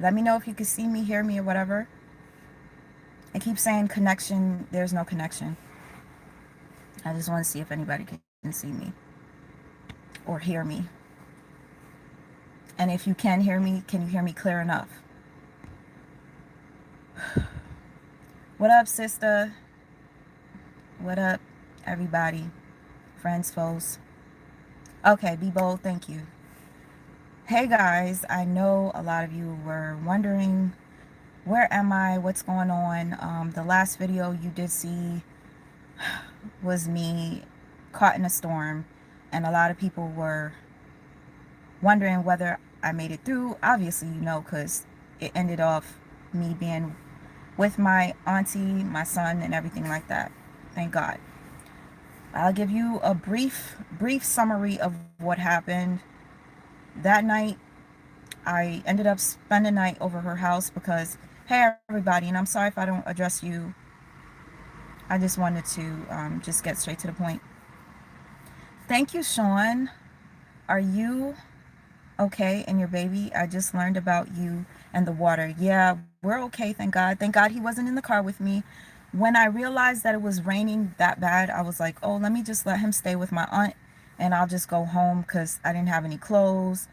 Let me know if you can see me, hear me, or whatever. I keep saying connection. There's no connection. I just want to see if anybody can see me or hear me. And if you can hear me, can you hear me clear enough? What up, sister? What up, everybody? Friends, foes. Okay, be bold. Thank you. Hey guys, I know a lot of you were wondering, where am I? What's going on? The last video you did see was me caught in a storm, and a lot of people were wondering whether I made it through. Obviously, you know, because it ended off me being with my auntie, my son, and everything like that. Thank God. I'll give you a brief summary of what happened. That night, I ended up spending the night over her house because, hey everybody, and I'm sorry if I don't address you. I just wanted to just get straight to the point. Thank you, Sean. Are you okay and your baby? I just learned about you and the water. Yeah, we're okay, thank God. Thank God he wasn't in the car with me. When I realized that it was raining that bad, I was like, oh, let me just let him stay with my aunt and I'll just go home because I didn't have any clothes.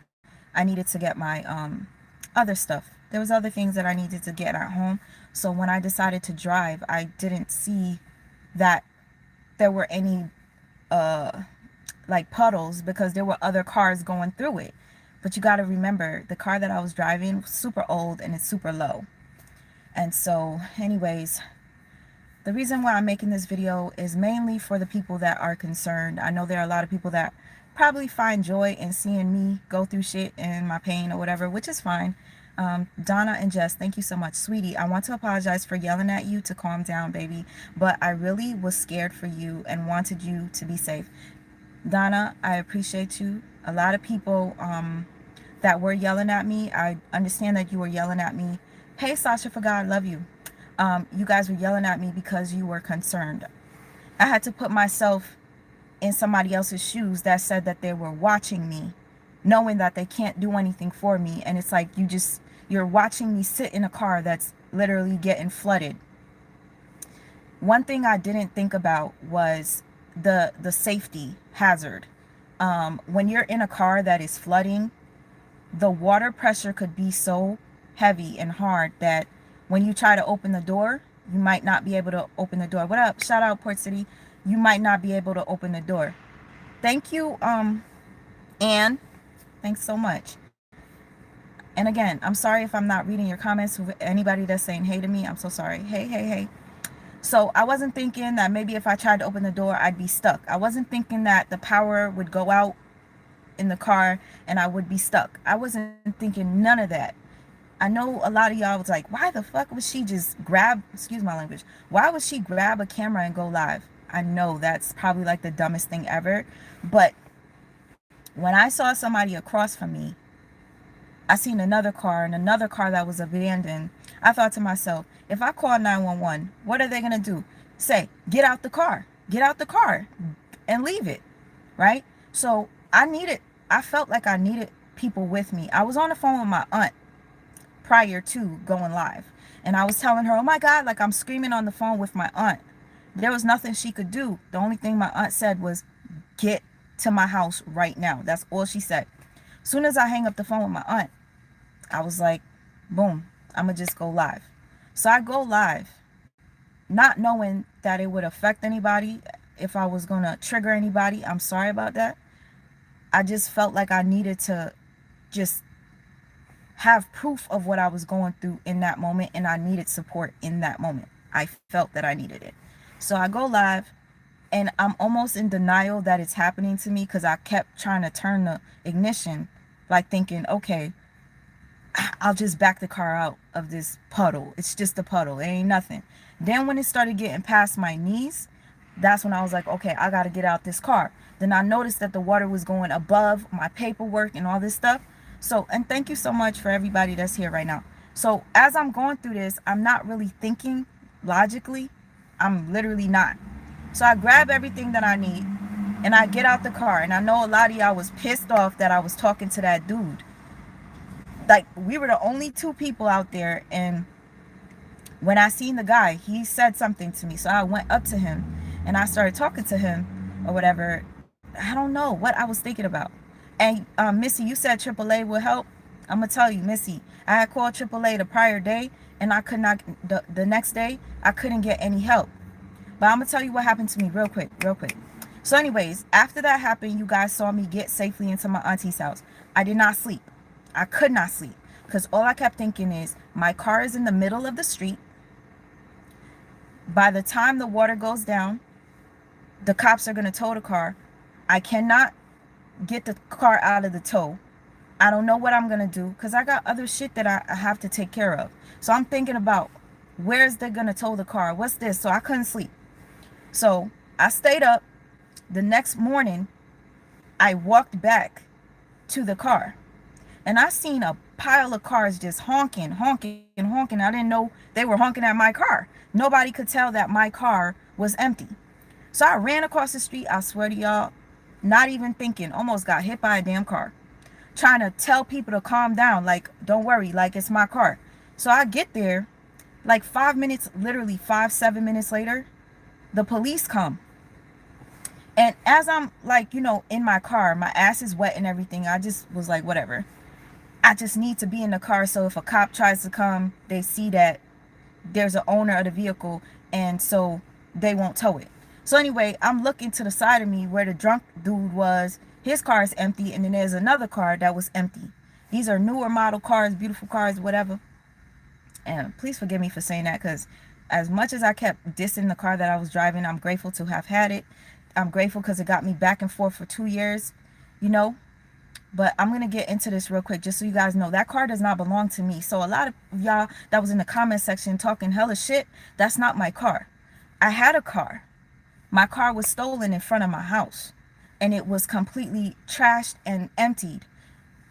I needed to get my other stuff. There was other things that I needed to get at home. So when I decided to drive, I didn't see that there were any uh like puddles because there were other cars going through it. But you got to remember, the car that I was driving was super old and it's super low. And so, anyways, the reason why I'm making this video is mainly for the people that are concerned. I know there are a lot of people that probably find joy in seeing me go through shit and my pain or whatever, which is fine. Donna and Jess, thank you so much. Sweetie, I want to apologize for yelling at you to calm down, baby, but I really was scared for you and wanted you to be safe. Donna, I appreciate you. A lot of people that were yelling at me, I understand that you were yelling at me. Hey, Sasha, for God, love you. You guys were yelling at me because you were concerned. I had to put myself in somebody else's shoes that said that they were watching me, knowing that they can't do anything for me. And it's like you're watching me sit in a car that's literally getting flooded. One thing I didn't think about was the safety hazard. When you're in a car that is flooding, the water pressure could be so heavy and hard that when you try to open the door, you might not be able to open the door. What up? Shout out Port City. You might not be able to open the door. Thank you, Anne. Thanks so much. And again, I'm sorry if I'm not reading your comments. Anybody that's saying hey to me, I'm so sorry. Hey, hey, hey. So I wasn't thinking that maybe if I tried to open the door, I'd be stuck. I wasn't thinking that the power would go out in the car and I would be stuck. I wasn't thinking none of that. I know a lot of y'all was like, why the fuck would she just grab, excuse my language, why would she grab a camera and go live? I know that's probably like the dumbest thing ever. But when I saw somebody across from me, I seen another car and another car that was abandoned. I thought to myself, if I call 911, what are they going to do? Say, get out the car, get out the car and leave it, right? So I felt like I needed people with me. I was on the phone with my aunt prior to going live. And I was telling her, oh my God, like I'm screaming on the phone with my aunt. There was nothing she could do. The only thing my aunt said was, get to my house right now. That's all she said. As soon as I hang up the phone with my aunt, I was like, boom, I'm going to just go live. So I go live, not knowing that it would affect anybody, if I was going to trigger anybody. I'm sorry about that. I just felt like I needed to just have proof of what I was going through in that moment, and I needed support in that moment. I felt that I needed it. So I go live, and I'm almost in denial that it's happening to me because I kept trying to turn the ignition, like thinking, okay, I'll just back the car out of this puddle. It's just a puddle. It ain't nothing. Then when it started getting past my knees, that's when I was like, okay, I got to get out this car. Then I noticed that the water was going above my paperwork and all this stuff. So, and thank you so much for everybody that's here right now. So as I'm going through this, I'm not really thinking logically. I'm literally not. So I grab everything that I need and I get out the car. And I know a lot of y'all was pissed off that I was talking to that dude. Like, we were the only two people out there. And when I seen the guy, he said something to me. So I went up to him and I started talking to him or whatever. I don't know what I was thinking about. And Missy, you said AAA would help. I'm gonna tell you, Missy, I had called AAA the prior day and I could not, the next day, I couldn't get any help. But I'm gonna tell you what happened to me real quick, real quick. So anyways, after that happened, you guys saw me get safely into my auntie's house. I did not sleep. I could not sleep because all I kept thinking is my car is in the middle of the street. By the time the water goes down, the cops are going to tow the car. I cannot get the car out of the tow. I don't know what I'm going to do because I got other shit that I have to take care of. So I'm thinking about where's they going to tow the car? What's this? So I couldn't sleep. So I stayed up. The next morning, I walked back to the car and I seen a pile of cars just honking, honking, honking. I didn't know they were honking at my car. Nobody could tell that my car was empty. So I ran across the street, I swear to y'all, not even thinking, almost got hit by a damn car. Trying to tell people to calm down, like, don't worry, like it's my car. So I get there, like 5 minutes, literally 7 minutes later, the police come. And as I'm like, in my car, my ass is wet and everything. I just was like, whatever. I just need to be in the car so if a cop tries to come, they see that there's an owner of the vehicle and so they won't tow it. So anyway, I'm looking to the side of me where the drunk dude was. His car is empty and then there's another car that was empty. These are newer model cars, beautiful cars, whatever. And please forgive me for saying that because as much as I kept dissing the car that I was driving, I'm grateful to have had it. I'm grateful because it got me back and forth for 2 years, But I'm going to get into this real quick just so you guys know that car does not belong to me. So a lot of y'all that was in the comment section talking hella shit, that's not my car. I had a car. My car was stolen in front of my house and it was completely trashed and emptied.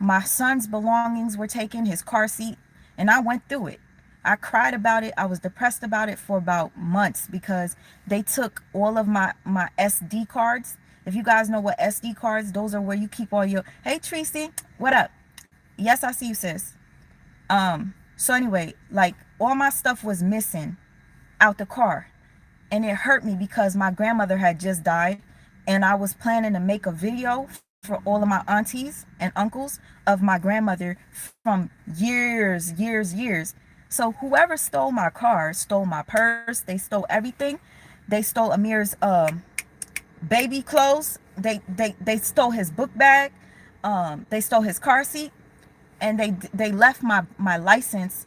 My son's belongings were taken, his car seat, and I went through it. I cried about it. I was depressed about it for about months because they took all of my SD cards. If you guys know what SD cards, those are where you keep all your, hey Tracy, what up? Yes, I see you, sis. So anyway, like all my stuff was missing out the car. And it hurt me because my grandmother had just died and I was planning to make a video for all of my aunties and uncles of my grandmother from years. So whoever stole my car stole my purse, they stole everything. They stole Amir's baby clothes. They stole his book bag. They stole his car seat, and they left my license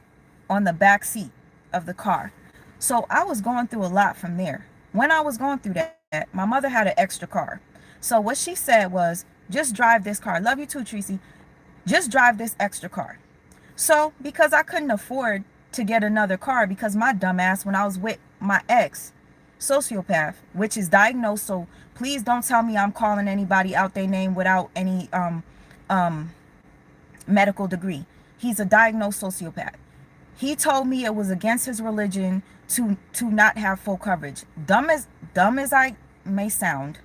on the back seat of the car. So I was going through a lot from there. When I was going through that, my mother had an extra car. So what she said was, just drive this car. Love you too, Tracy. Just drive this extra car. So because I couldn't afford to get another car because my dumbass, when I was with my ex, sociopath, which is diagnosed, so please don't tell me I'm calling anybody out their name without any medical degree. He's a diagnosed sociopath. He told me it was against his religion to not have full coverage. Dumb as I may sound,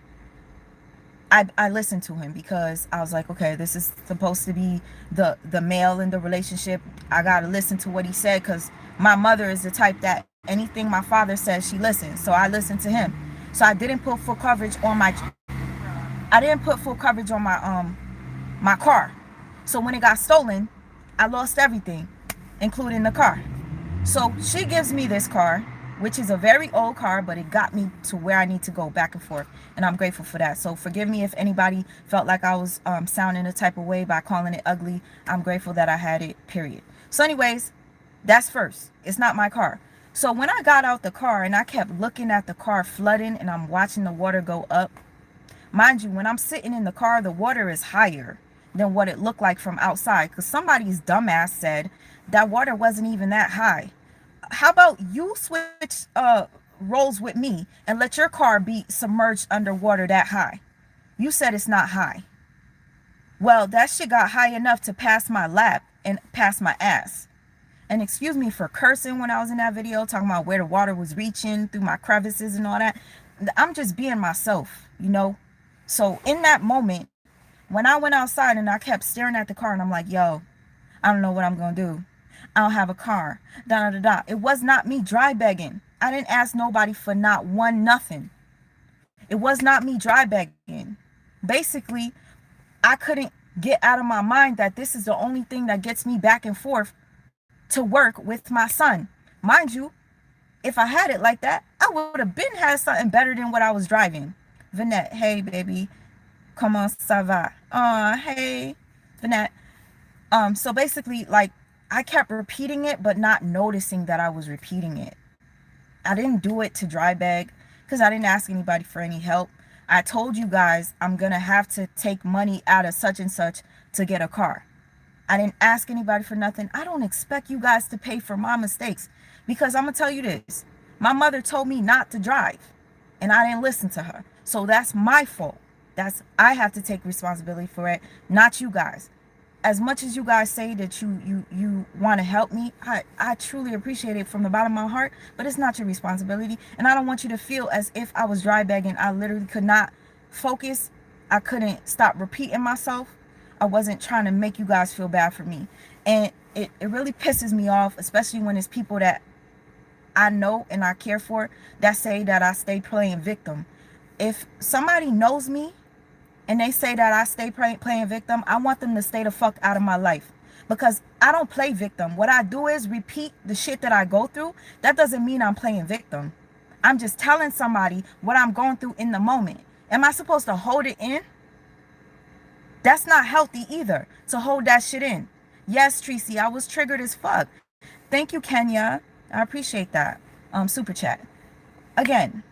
I listened to him because I was like, okay, this is supposed to be the male in the relationship. I gotta listen to what he said because my mother is the type that anything my father says, she listens. So I listened to him. So I didn't put full coverage on my my car. So when it got stolen, I lost everything, including the car. So she gives me this car, which is a very old car, but it got me to where I need to go back and forth. And I'm grateful for that. So forgive me if anybody felt like I was sounding a type of way by calling it ugly. I'm grateful that I had it, period. So anyways, that's first. It's not my car. So when I got out the car and I kept looking at the car flooding and I'm watching the water go up, mind you, when I'm sitting in the car, the water is higher than what it looked like from outside because somebody's dumbass said that water wasn't even that high. How about you switch roles with me and let your car be submerged underwater that high? You said it's not high. Well, that shit got high enough to pass my lap and pass my ass. And excuse me for cursing when I was in that video, talking about where the water was reaching through my crevices and all that. I'm just being myself, So in that moment, when I went outside and I kept staring at the car and I'm like, yo, I don't know what I'm going to do. I don't have a car. Da da da da. It was not me dry begging. I didn't ask nobody for not one nothing. It was not me dry begging. Basically, I couldn't get out of my mind that this is the only thing that gets me back and forth to work with my son. Mind you, if I had it like that, I would have been had something better than what I was driving. Vanette, hey baby, comment ça va? Hey, Vanette. So basically, like, I kept repeating it, but not noticing that I was repeating it. I didn't do it to dry beg because I didn't ask anybody for any help. I told you guys I'm gonna have to take money out of such and such to get a car. I didn't ask anybody for nothing. I don't expect you guys to pay for my mistakes because I'm gonna tell you this. My mother told me not to drive and I didn't listen to her. So that's my fault. I have to take responsibility for it, not you guys. As much as you guys say that you want to help me, I truly appreciate it from the bottom of my heart, but it's not your responsibility. And I don't want you to feel as if I was dry begging. I literally could not focus. I couldn't stop repeating myself. I wasn't trying to make you guys feel bad for me. And it really pisses me off, especially when it's people that I know and I care for that say that I stay playing victim. If somebody knows me and they say that I stay playing victim, I want them to stay the fuck out of my life. Because I don't play victim. What I do is repeat the shit that I go through. That doesn't mean I'm playing victim. I'm just telling somebody what I'm going through in the moment. Am I supposed to hold it in? That's not healthy either, to hold that shit in. Yes, Tracy, I was triggered as fuck. Thank you, Kenya. I appreciate that. Super chat. Again,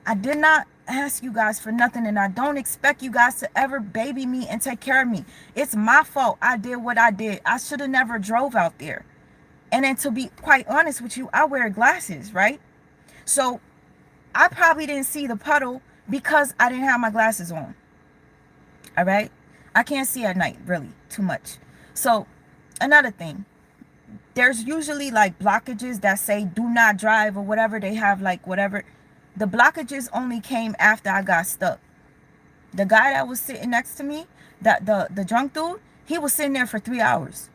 I did not ask you guys for nothing, and I don't expect you guys to ever baby me and take care of me. It's my fault. I did what I did. I should have never drove out there. And then to be quite honest with you, I wear glasses, right? So I probably didn't see the puddle because I didn't have my glasses on. All right? I can't see at night, really, too much. So another thing, there's usually like blockages that say do not drive or whatever. They have like whatever. The blockages only came after I got stuck. The guy that was sitting next to me, the drunk dude, he was sitting there for 3 hours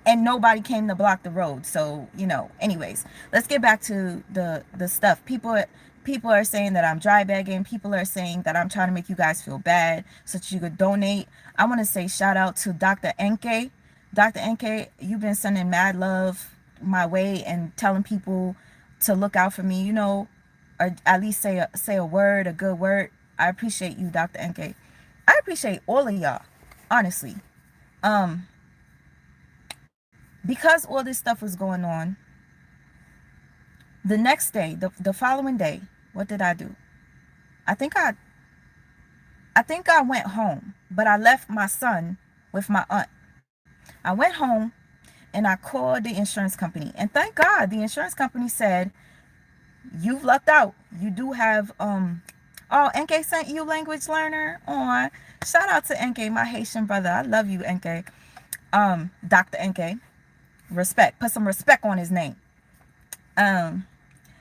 and nobody came to block the road. So, you know, anyways, let's get back to the stuff. People are saying that I'm dry begging. People are saying that I'm trying to make you guys feel bad so that you could donate. I want to say shout out to Dr. Enke. Dr. Enke, you've been sending mad love my way and telling people to look out for me, you know, or at least say a word, a good word. I appreciate you, Dr. Enke. I appreciate all of y'all, honestly. Because all this stuff was going on, the next day, the following day, what did I do? I think I went home, but I left my son with my aunt. I went home and I called the insurance company. And thank God the insurance company said, you've lucked out. You do have, oh, NK sent you language learner on. Shout out to NK, my Haitian brother. I love you, NK. Dr. NK. Respect. Put some respect on his name.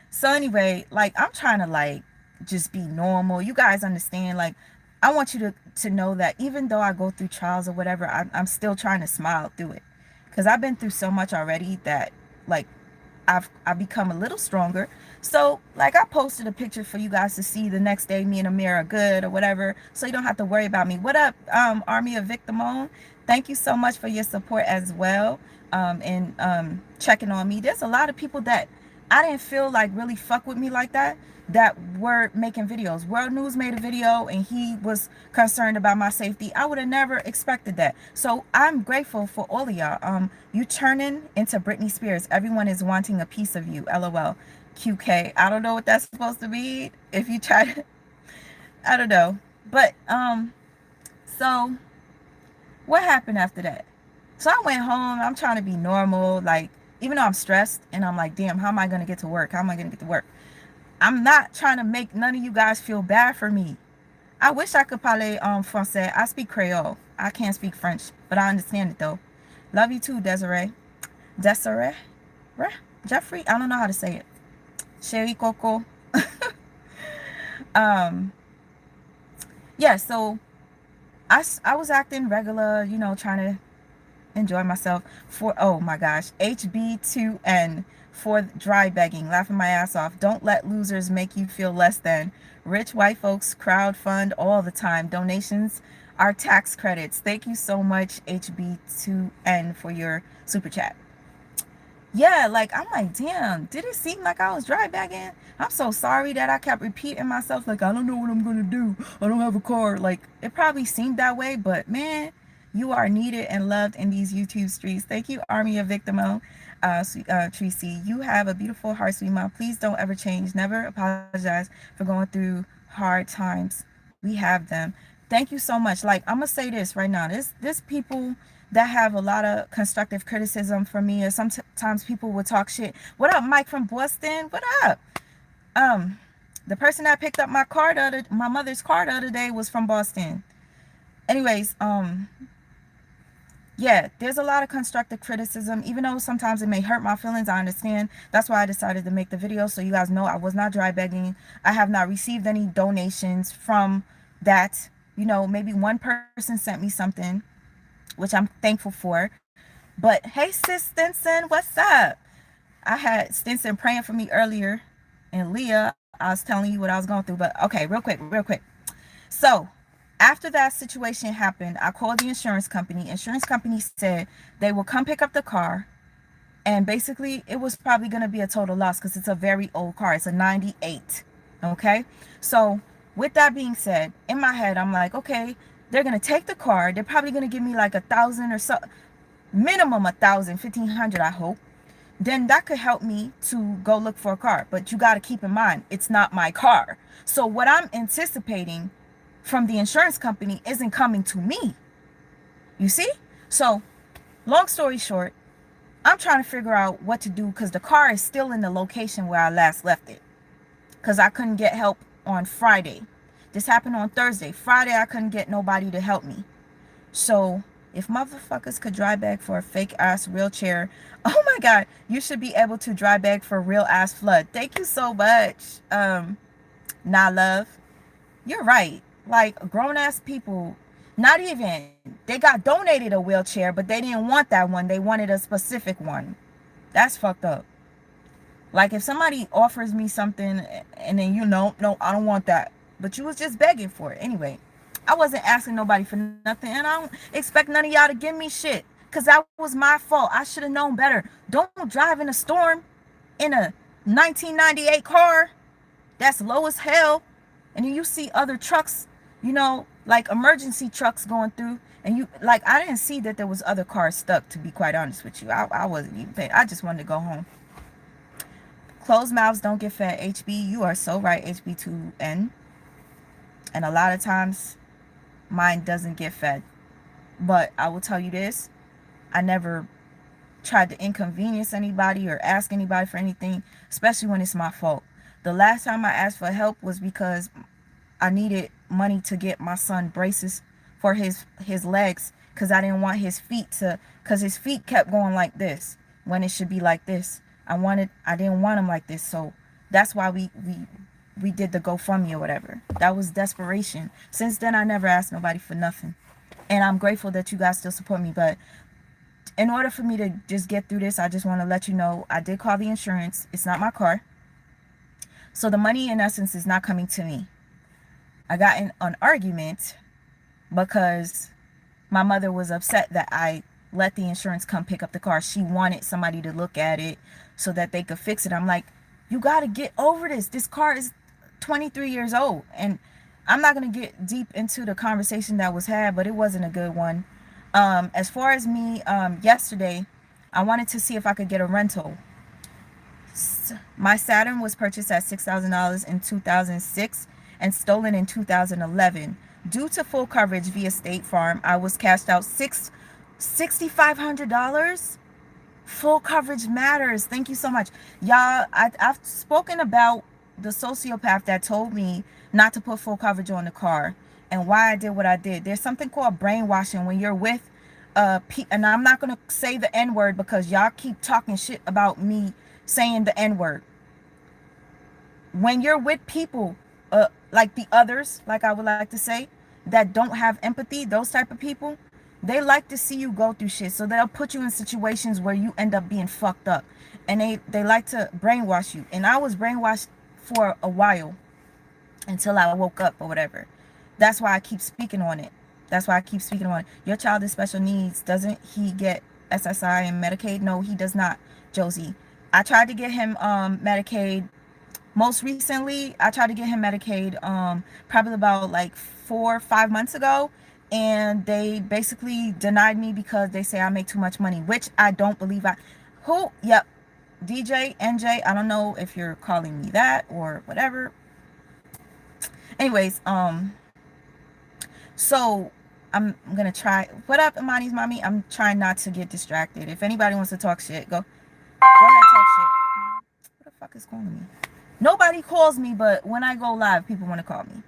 So anyway, like, I'm trying to like just be normal. You guys understand, like, I want you to know that even though I go through trials or whatever, I'm still trying to smile through it. Because I've been through so much already that, like, I've become a little stronger. So, like, I posted a picture for you guys to see the next day. Me and Amir are good or whatever. So you don't have to worry about me. What up, Army of Victimone? Thank you so much for your support as well. And checking on me. There's a lot of people that I didn't feel like really fuck with me like that were making videos. World News made a video and he was concerned about my safety. I would have never expected that. So I'm grateful for all of y'all. You turning into Britney Spears. Everyone is wanting a piece of you. LOL. QK. I don't know what that's supposed to be. If you try to, I don't know. But so what happened after that? So I went home. I'm trying to be normal, like, even though I'm stressed and I'm like, damn, how am I going to get to work? How am I going to get to work? I'm not trying to make none of you guys feel bad for me. I wish I could parler français. I speak Creole. I can't speak French, but I understand it though. Love you too, Desiree. Desiree? Jeffrey? I don't know how to say it. Sherry Coco. Yeah, so I was acting regular, you know, trying to enjoy myself. For, oh my gosh, HB2N for dry begging, laughing my ass off. Don't let losers make you feel less than. Rich white folks crowd fund all the time. Donations are tax credits. Thank you so much, HB2N, for your super chat. Yeah, like I'm like, damn, did it seem like I was dry bagging? I'm so sorry that I kept repeating myself, like, I don't know what I'm gonna do. I don't have a car. Like, it probably seemed that way, but man, you are needed and loved in these YouTube streets. Thank you, Army of Victimo, Tracy. You have a beautiful heart, sweet mom. Please don't ever change. Never apologize for going through hard times. We have them. Thank you so much. Like, I'm gonna say this right now. This people that have a lot of constructive criticism for me, or sometimes people will talk shit. What up, Mike from Boston? What up? Um, the person that picked up my mother's car the other day was from Boston. Anyways, yeah, there's a lot of constructive criticism, even though sometimes it may hurt my feelings. I understand. That's why I decided to make the video, so you guys know I was not dry begging. I have not received any donations from that. You know, maybe one person sent me something, which I'm thankful for. But hey, sis Stinson, what's up? I had Stinson praying for me earlier, and Leah, I was telling you what I was going through. But okay, real quick. So after that situation happened, I called the insurance company. Insurance company said they will come pick up the car, and basically it was probably going to be a total loss because it's a very old car. It's a 98. Okay, so with that being said, in my head I'm like, okay, they're going to take the car. They're probably going to give me like 1,000 or so, minimum 1,000, 1,500, I hope. Then that could help me to go look for a car. But you got to keep in mind, it's not my car. So what I'm anticipating from the insurance company isn't coming to me. You see? So long story short, I'm trying to figure out what to do because the car is still in the location where I last left it. Because I couldn't get help on Friday. This happened on Thursday. Friday, I couldn't get nobody to help me. So if motherfuckers could dry bag for a fake ass wheelchair, oh my God, you should be able to dry bag for real ass flood. Thank you so much. Nah, love, you're right. Like grown ass people, not even, they got donated a wheelchair, but they didn't want that one. They wanted a specific one. That's fucked up. Like if somebody offers me something and then no, I don't want that. But you was just begging for it. Anyway, I wasn't asking nobody for nothing, and I don't expect none of y'all to give me shit. Cause that was my fault. I should have known better. Don't drive in a storm in a 1998 car that's low as hell. And then you see other trucks, like emergency trucks going through. And you like I didn't see that there was other cars stuck, to be quite honest with you. I wasn't even paying. I just wanted to go home. Closed mouths don't get fed. HB, you are so right, HB2N. And a lot of times mine doesn't get fed. But I will tell you this, I never tried to inconvenience anybody or ask anybody for anything, especially when it's my fault. The last time I asked for help was because I needed money to get my son braces for his legs, because I didn't want his feet to, because his feet kept going like this when it should be like this. I didn't want him like this. So that's why we did the GoFundMe or whatever. That was desperation. Since then, I never asked nobody for nothing. And I'm grateful that you guys still support me. But in order for me to just get through this, I just want to let you know, I did call the insurance. It's not my car. So the money, in essence, is not coming to me. I got in an argument because my mother was upset that I let the insurance come pick up the car. She wanted somebody to look at it so that they could fix it. I'm like, you got to get over this. This car is 23 years old. And I'm not going to get deep into the conversation that was had, but it wasn't a good one. As far as me, yesterday, I wanted to see if I could get a rental. My Saturn was purchased at $6,000 in 2006 and stolen in 2011. Due to full coverage via State Farm, I was cashed out $6,500. Full coverage matters. Thank you so much. Y'all, I've spoken about the sociopath that told me not to put full coverage on the car and why I did what I did. There's something called brainwashing when you're with and I'm not going to say the N-word because y'all keep talking shit about me saying the N-word. When you're with people like the others, like I would like to say, that don't have empathy, those type of people, They like to see you go through shit, so they'll put you in situations where you end up being fucked up, and they like to brainwash you. And I was brainwashed for a while until I woke up or whatever. That's why I keep speaking on it. That's why I keep speaking on it. Your child is special needs. Doesn't he get SSI and Medicaid? No, he does not, Josie. I tried to get him Medicaid. Most recently, I tried to get him Medicaid probably about like 4 or 5 months ago, and they basically denied me because they say I make too much money, which I don't believe. Yep, DJ NJ. I don't know if you're calling me that or whatever. Anyways, so I'm gonna try. What up, Imani's mommy? I'm trying not to get distracted. If anybody wants to talk shit, go ahead, talk shit. What the fuck is calling me? Nobody calls me, but when I go live, people want to call me.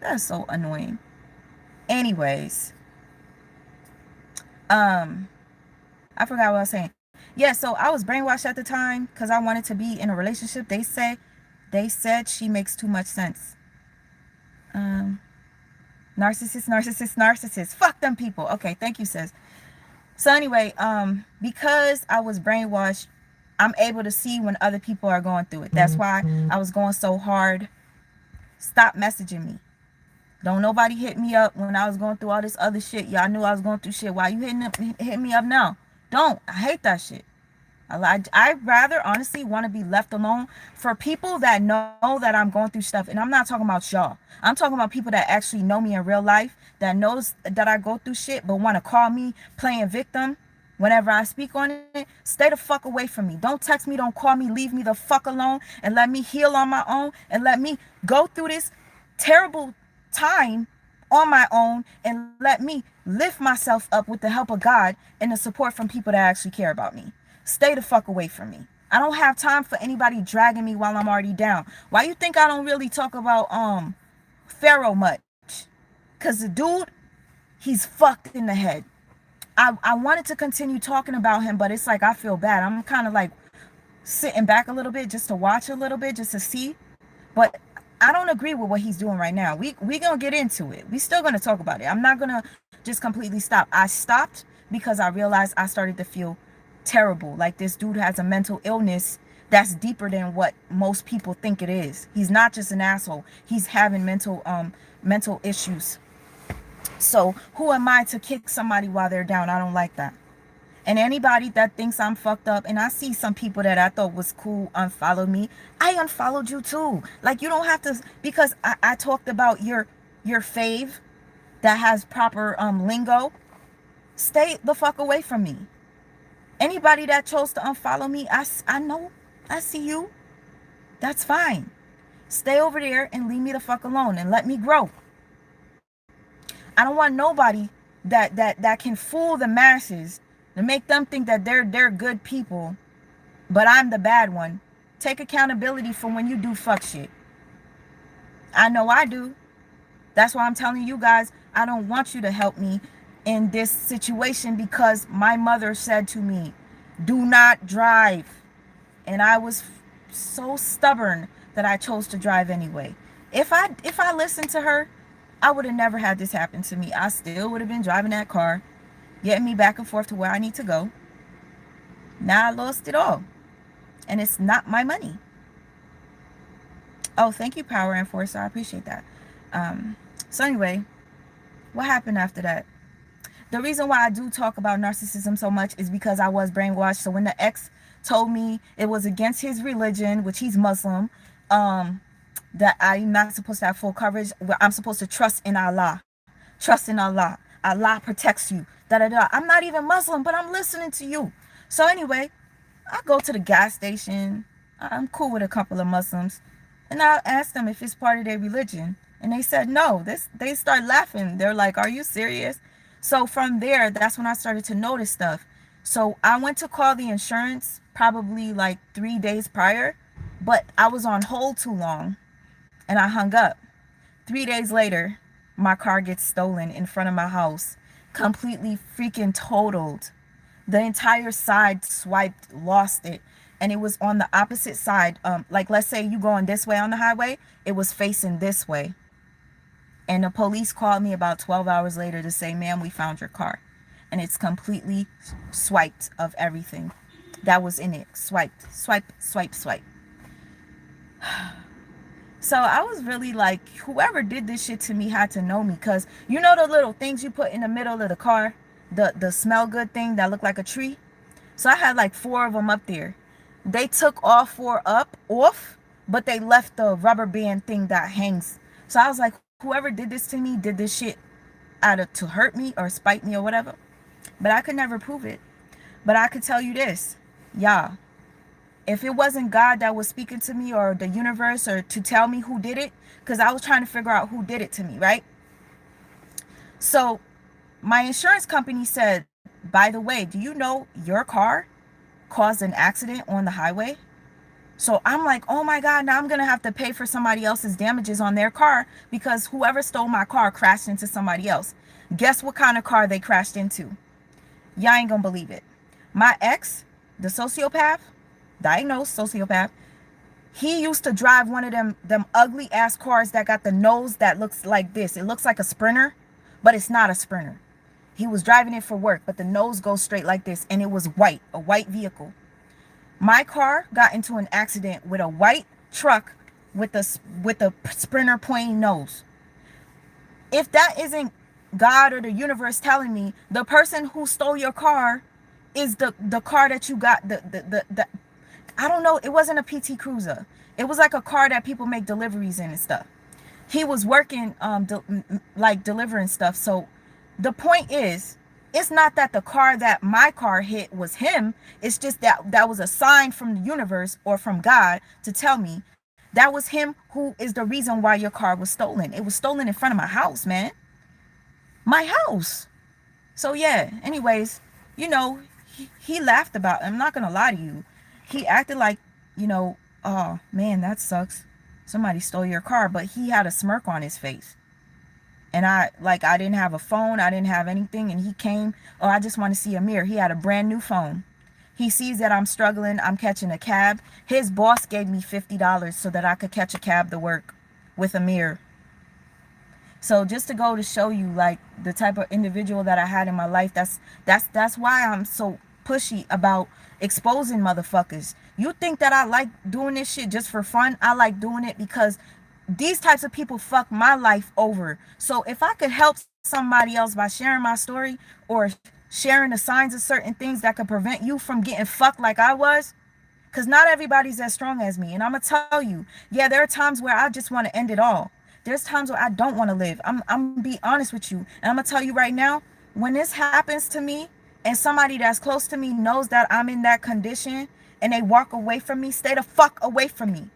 That's so annoying. Anyways, I forgot what I was saying. Yeah, so I was brainwashed at the time because I wanted to be in a relationship. They said she makes too much sense. Narcissist. Fuck them people. Okay, thank you, sis. So anyway, because I was brainwashed, I'm able to see when other people are going through it. That's why I was going so hard. Stop messaging me. Don't nobody hit me up when I was going through all this other shit. Y'all knew I was going through shit. Why you hitting me up now? Don't. I hate that shit. I rather honestly want to be left alone for people that know that I'm going through stuff. And I'm not talking about y'all. I'm talking about people that actually know me in real life, that knows that I go through shit, but want to call me playing victim whenever I speak on it. Stay the fuck away from me. Don't text me. Don't call me. Leave me the fuck alone and let me heal on my own and let me go through this terrible time on my own and let me lift myself up with the help of God and the support from people that actually care about me. Stay the fuck away from me. I don't have time for anybody dragging me while I'm already down. Why you think I don't really talk about Pharaoh much? Cause the dude, he's fucked in the head. I wanted to continue talking about him, but it's like I feel bad. I'm kind of like sitting back a little bit just to watch a little bit, just to see. But I don't agree with what he's doing right now. We gonna get into it. We still gonna talk about it. I'm not gonna just completely stop. I stopped because I realized I started to feel terrible. Like this dude has a mental illness that's deeper than what most people think it is. He's not just an asshole. He's having mental issues. So who am I to kick somebody while they're down? I don't like that. And anybody that thinks I'm fucked up, and I see some people that I thought was cool unfollow me, I unfollowed you too. Like you don't have to, because I talked about your fave that has proper lingo. Stay the fuck away from me. Anybody that chose to unfollow me, I know, I see you. That's fine. Stay over there and leave me the fuck alone and let me grow. I don't want nobody that can fool the masses and make them think that they're good people, but I'm the bad one. Take accountability for when you do fuck shit. I know I do. That's why I'm telling you guys, I don't want you to help me in this situation because my mother said to me, do not drive. And I was so stubborn that I chose to drive anyway. If I listened to her, I would have never had this happen to me. I still would have been driving that car, getting me back and forth to where I need to go. Now I lost it all. And it's not my money. Oh, thank you, Power Enforcer. I appreciate that. So anyway, what happened after that? The reason why I do talk about narcissism so much is because I was brainwashed. So when the ex told me it was against his religion, which he's Muslim, that I'm not supposed to have full coverage, I'm supposed to trust in Allah. Trust in Allah. Allah protects you. Da-da-da. I'm not even Muslim, but I'm listening to you. So anyway, I go to the gas station. I'm cool with a couple of Muslims. And I asked them if it's part of their religion. And they said no. They start laughing. They're like, are you serious? So from there, that's when I started to notice stuff. So I went to call the insurance probably like 3 days prior, but I was on hold too long and I hung up. 3 days later, my car gets stolen in front of my house, completely freaking totaled. The entire side swiped, lost it. And it was on the opposite side. Like let's say you going this way on the highway, it was facing this way. And the police called me about 12 hours later to say, ma'am, we found your car. And it's completely swiped of everything that was in it. Swiped, swipe, swipe, swipe. So I was really like, whoever did this shit to me had to know me. Because you know the little things you put in the middle of the car? The smell good thing that looked like a tree? So I had like 4 of them up there. They took all 4 off, but they left the rubber band thing that hangs. So I was like, whoever did this to me did this shit out of to hurt me or spite me or whatever. But I could never prove it. But I could tell you this, y'all. If it wasn't God that was speaking to me or the universe or to tell me who did it, because I was trying to figure out who did it to me, right? So my insurance company said, by the way, do you know your car caused an accident on the highway? So I'm like, oh my God, now I'm going to have to pay for somebody else's damages on their car because whoever stole my car crashed into somebody else. Guess what kind of car they crashed into? Y'all ain't going to believe it. My ex, the sociopath, diagnosed sociopath, he used to drive one of them ugly ass cars that got the nose that looks like this. It looks like a Sprinter, but it's not a Sprinter. He was driving it for work, but the nose goes straight like this, and it was white, a white vehicle. My car got into an accident with a white truck with a Sprinter pointing nose. If that isn't God or the universe telling me the person who stole your car is the car that you got, the I don't know, it wasn't a PT Cruiser. It was like a car that people make deliveries in and stuff. He was working like delivering stuff. So the point is, it's not that the car that my car hit was him. It's just that was a sign from the universe or from God to tell me that was him who is the reason why your car was stolen. It was stolen in front of my house, man. My house. So yeah, anyways, you know, he laughed about it. I'm not going to lie to you. He acted like, you know, oh man, that sucks. Somebody stole your car, but he had a smirk on his face. And I didn't have a phone. I didn't have anything. And he came, oh, I just want to see Amir. He had a brand new phone. He sees that I'm struggling. I'm catching a cab. His boss gave me $50 so that I could catch a cab to work with Amir. So just to go to show you like the type of individual that I had in my life, that's why I'm so pushy about exposing motherfuckers. You think that I like doing this shit just for fun? I like doing it because these types of people fuck my life over. So if I could help somebody else by sharing my story or sharing the signs of certain things that could prevent you from getting fucked like I was, because not everybody's as strong as me. And I'm going to tell you, yeah, there are times where I just want to end it all. There's times where I don't want to live. I'm going to be honest with you. And I'm going to tell you right now, when this happens to me and somebody that's close to me knows that I'm in that condition and they walk away from me, stay the fuck away from me.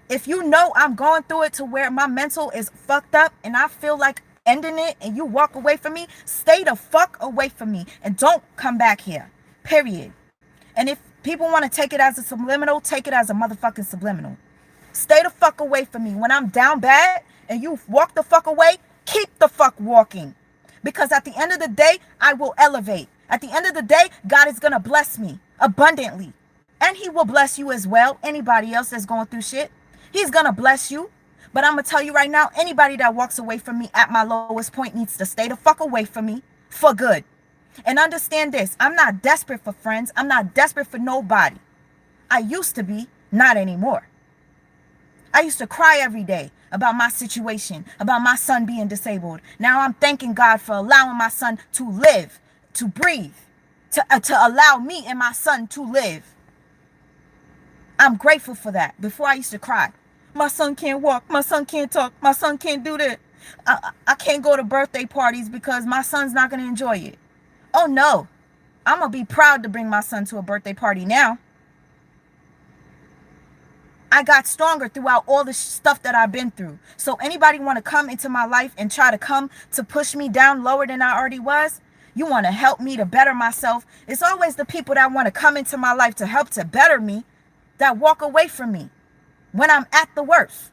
If you know I'm going through it to where my mental is fucked up and I feel like ending it and you walk away from me, stay the fuck away from me and don't come back here. Period. And if people want to take it as a subliminal, take it as a motherfucking subliminal. Stay the fuck away from me. When I'm down bad and you walk the fuck away, keep the fuck walking. Because at the end of the day, I will elevate. At the end of the day, God is going to bless me abundantly. And he will bless you as well. Anybody else that's going through shit. He's going to bless you. But I'm going to tell you right now, anybody that walks away from me at my lowest point needs to stay the fuck away from me for good. And understand this, I'm not desperate for friends. I'm not desperate for nobody. I used to be, not anymore. I used to cry every day about my situation, about my son being disabled. Now I'm thanking God for allowing my son to live, to breathe, to allow me and my son to live. I'm grateful for that. Before I used to cry. My son can't walk. My son can't talk. My son can't do that. I can't go to birthday parties because my son's not going to enjoy it. Oh no. I'm going to be proud to bring my son to a birthday party now. I got stronger throughout all the stuff that I've been through. So anybody want to come into my life and try to come to push me down lower than I already was? You want to help me to better myself? It's always the people that want to come into my life to help to better me that walk away from me when I'm at the worst.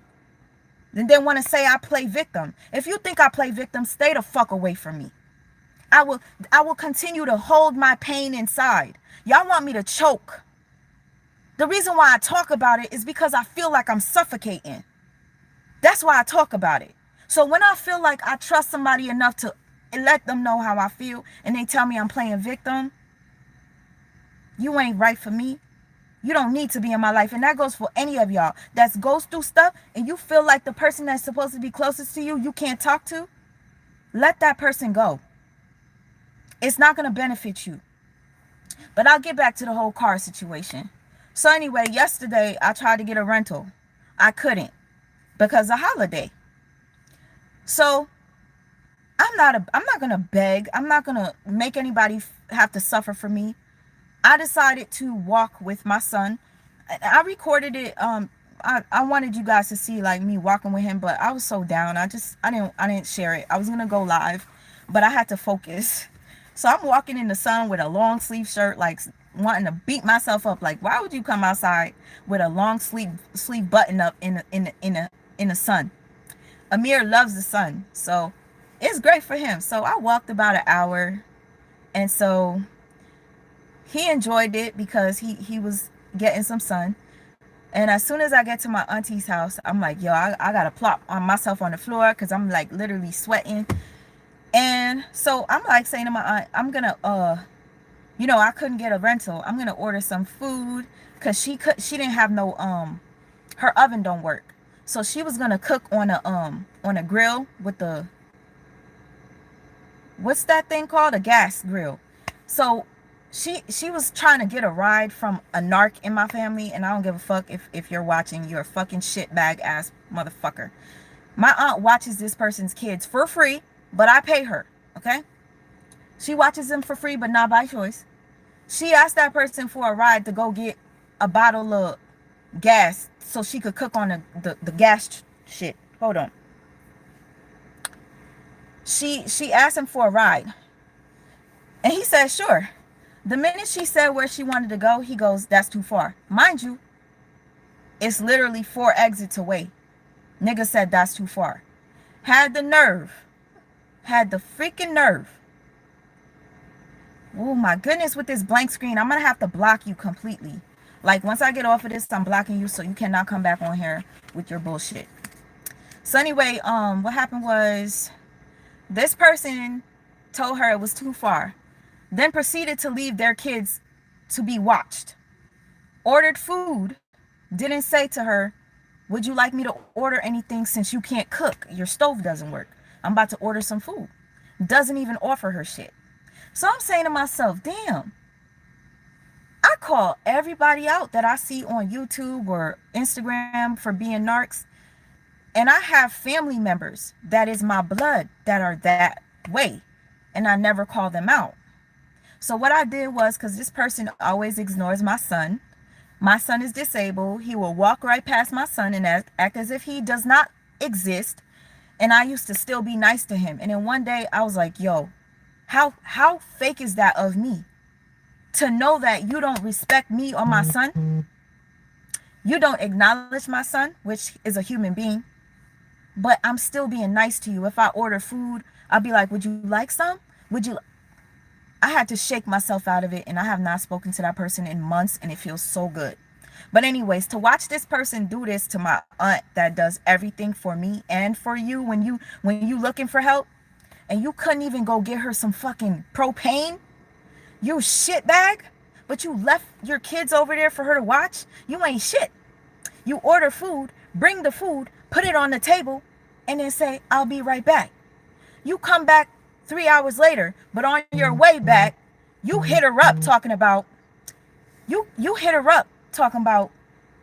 And then want to say I play victim. If you think I play victim, stay the fuck away from me. I will continue to hold my pain inside. Y'all want me to choke. The reason why I talk about it is because I feel like I'm suffocating. That's why I talk about it. So when I feel like I trust somebody enough to let them know how I feel and they tell me I'm playing victim, you ain't right for me. You don't need to be in my life. And that goes for any of y'all that goes through stuff and you feel like the person that's supposed to be closest to you, you can't talk to. Let that person go. It's not going to benefit you. But I'll get back to the whole car situation. So anyway, yesterday I tried to get a rental. I couldn't because of holiday. So I'm not going to beg. I'm not going to make anybody have to suffer for me. I decided to walk with my son. I recorded it. I wanted you guys to see like me walking with him, but I was so down. I didn't share it. I was gonna go live, but I had to focus. So I'm walking in the sun with a long sleeve shirt, like wanting to beat myself up. Like, why would you come outside with a long sleeve button up in the sun? Amir loves the sun, so it's great for him. So I walked about an hour, and so he enjoyed it because he was getting some sun. And as soon as I get to my auntie's house, I'm like, yo, I gotta plop on myself on the floor because I'm like literally sweating. And so I'm like saying to my aunt, I'm gonna I couldn't get a rental. I'm gonna order some food because she didn't have no her oven don't work. So she was gonna cook on a grill with the, what's that thing called? A gas grill. So she was trying to get a ride from a narc in my family, and I don't give a fuck if you're watching. You're a fucking shitbag ass motherfucker. My aunt watches this person's kids for free, but I pay her, okay? She watches them for free, but not by choice. She asked that person for a ride to go get a bottle of gas so she could cook on the gas shit. Hold on. She asked him for a ride, and he said sure. The minute she said where she wanted to go, he goes, that's too far. Mind you, it's literally 4 exits away. Nigga said that's too far. Had the freaking nerve. Oh my goodness, with this blank screen, I'm gonna have to block you completely. Like once I get off of this, I'm blocking you so you cannot come back on here with your bullshit. So anyway, what happened was this person told her it was too far. Then proceeded to leave their kids to be watched. Ordered food. Didn't say to her, would you like me to order anything since you can't cook? Your stove doesn't work. I'm about to order some food. Doesn't even offer her shit. So I'm saying to myself, damn. I call everybody out that I see on YouTube or Instagram for being narcs. And I have family members that is my blood that are that way. And I never call them out. So what I did was, because this person always ignores my son. My son is disabled. He will walk right past my son and act as if he does not exist. And I used to still be nice to him. And then one day I was like, yo, how fake is that of me? To know that you don't respect me or my son. You don't acknowledge my son, which is a human being. But I'm still being nice to you. If I order food, I'll be like, would you like some? I had to shake myself out of it, and I have not spoken to that person in months, and it feels so good. But anyways, to watch this person do this to my aunt that does everything for me and for you when you looking for help, and you couldn't even go get her some fucking propane, you shitbag, but you left your kids over there for her to watch. You ain't shit. You order food, bring the food, put it on the table, and then say, I'll be right back. You come back 3 hours later, but on your way back, you hit her up talking about,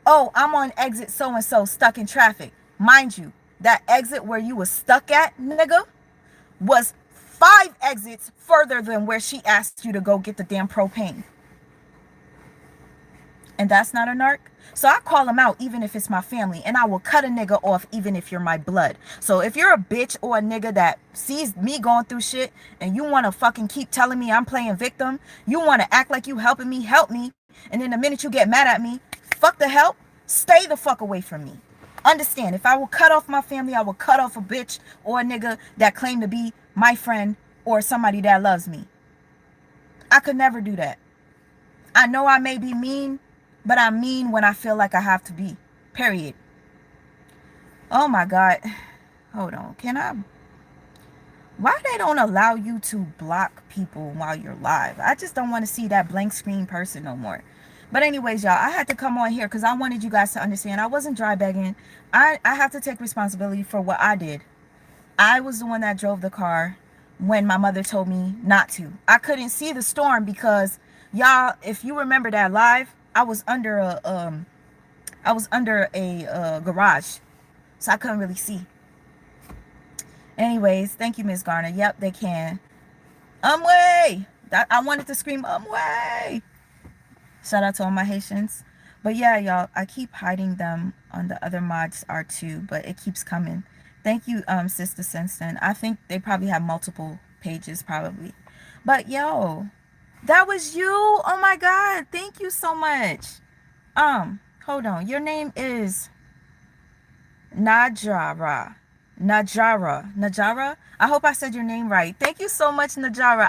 oh, I'm on exit so-and-so stuck in traffic. Mind you, that exit where you was stuck at, nigga, was 5 exits further than where she asked you to go get the damn propane. And that's not a narc? So I call them out even if it's my family, and I will cut a nigga off even if you're my blood. So if you're a bitch or a nigga that sees me going through shit and you want to fucking keep telling me I'm playing victim, you want to act like you helping me, help me, and then the minute you get mad at me, fuck the help, stay the fuck away from me. Understand, if I will cut off my family, I will cut off a bitch or a nigga that claim to be my friend or somebody that loves me. I could never do that. I know I may be mean, but I'm mean when I feel like I have to be. Period. Oh my God. hold on. Can I? Why they don't allow you to block people while you're live? I just don't want to see that blank screen person no more. But anyways, y'all, I had to come on here because I wanted you guys to understand I wasn't dry begging. I have to take responsibility for what I did. I was the one that drove the car when my mother told me not to. I couldn't see the storm because y'all, if you remember that live, I was under a garage, so I couldn't really see. Anyways, thank you, Miss Garner. Yep, they can. Way. I wanted to scream way. Shout out to all my Haitians. But yeah, y'all, I keep hiding them on the other mods are too, but it keeps coming. Thank you, Sister Senston. I think they probably have multiple pages, probably. But yo, that was you. Oh my God. Thank you so much. Hold on. Your name is Najara. Najara. I hope I said your name right. Thank you so much, Najara.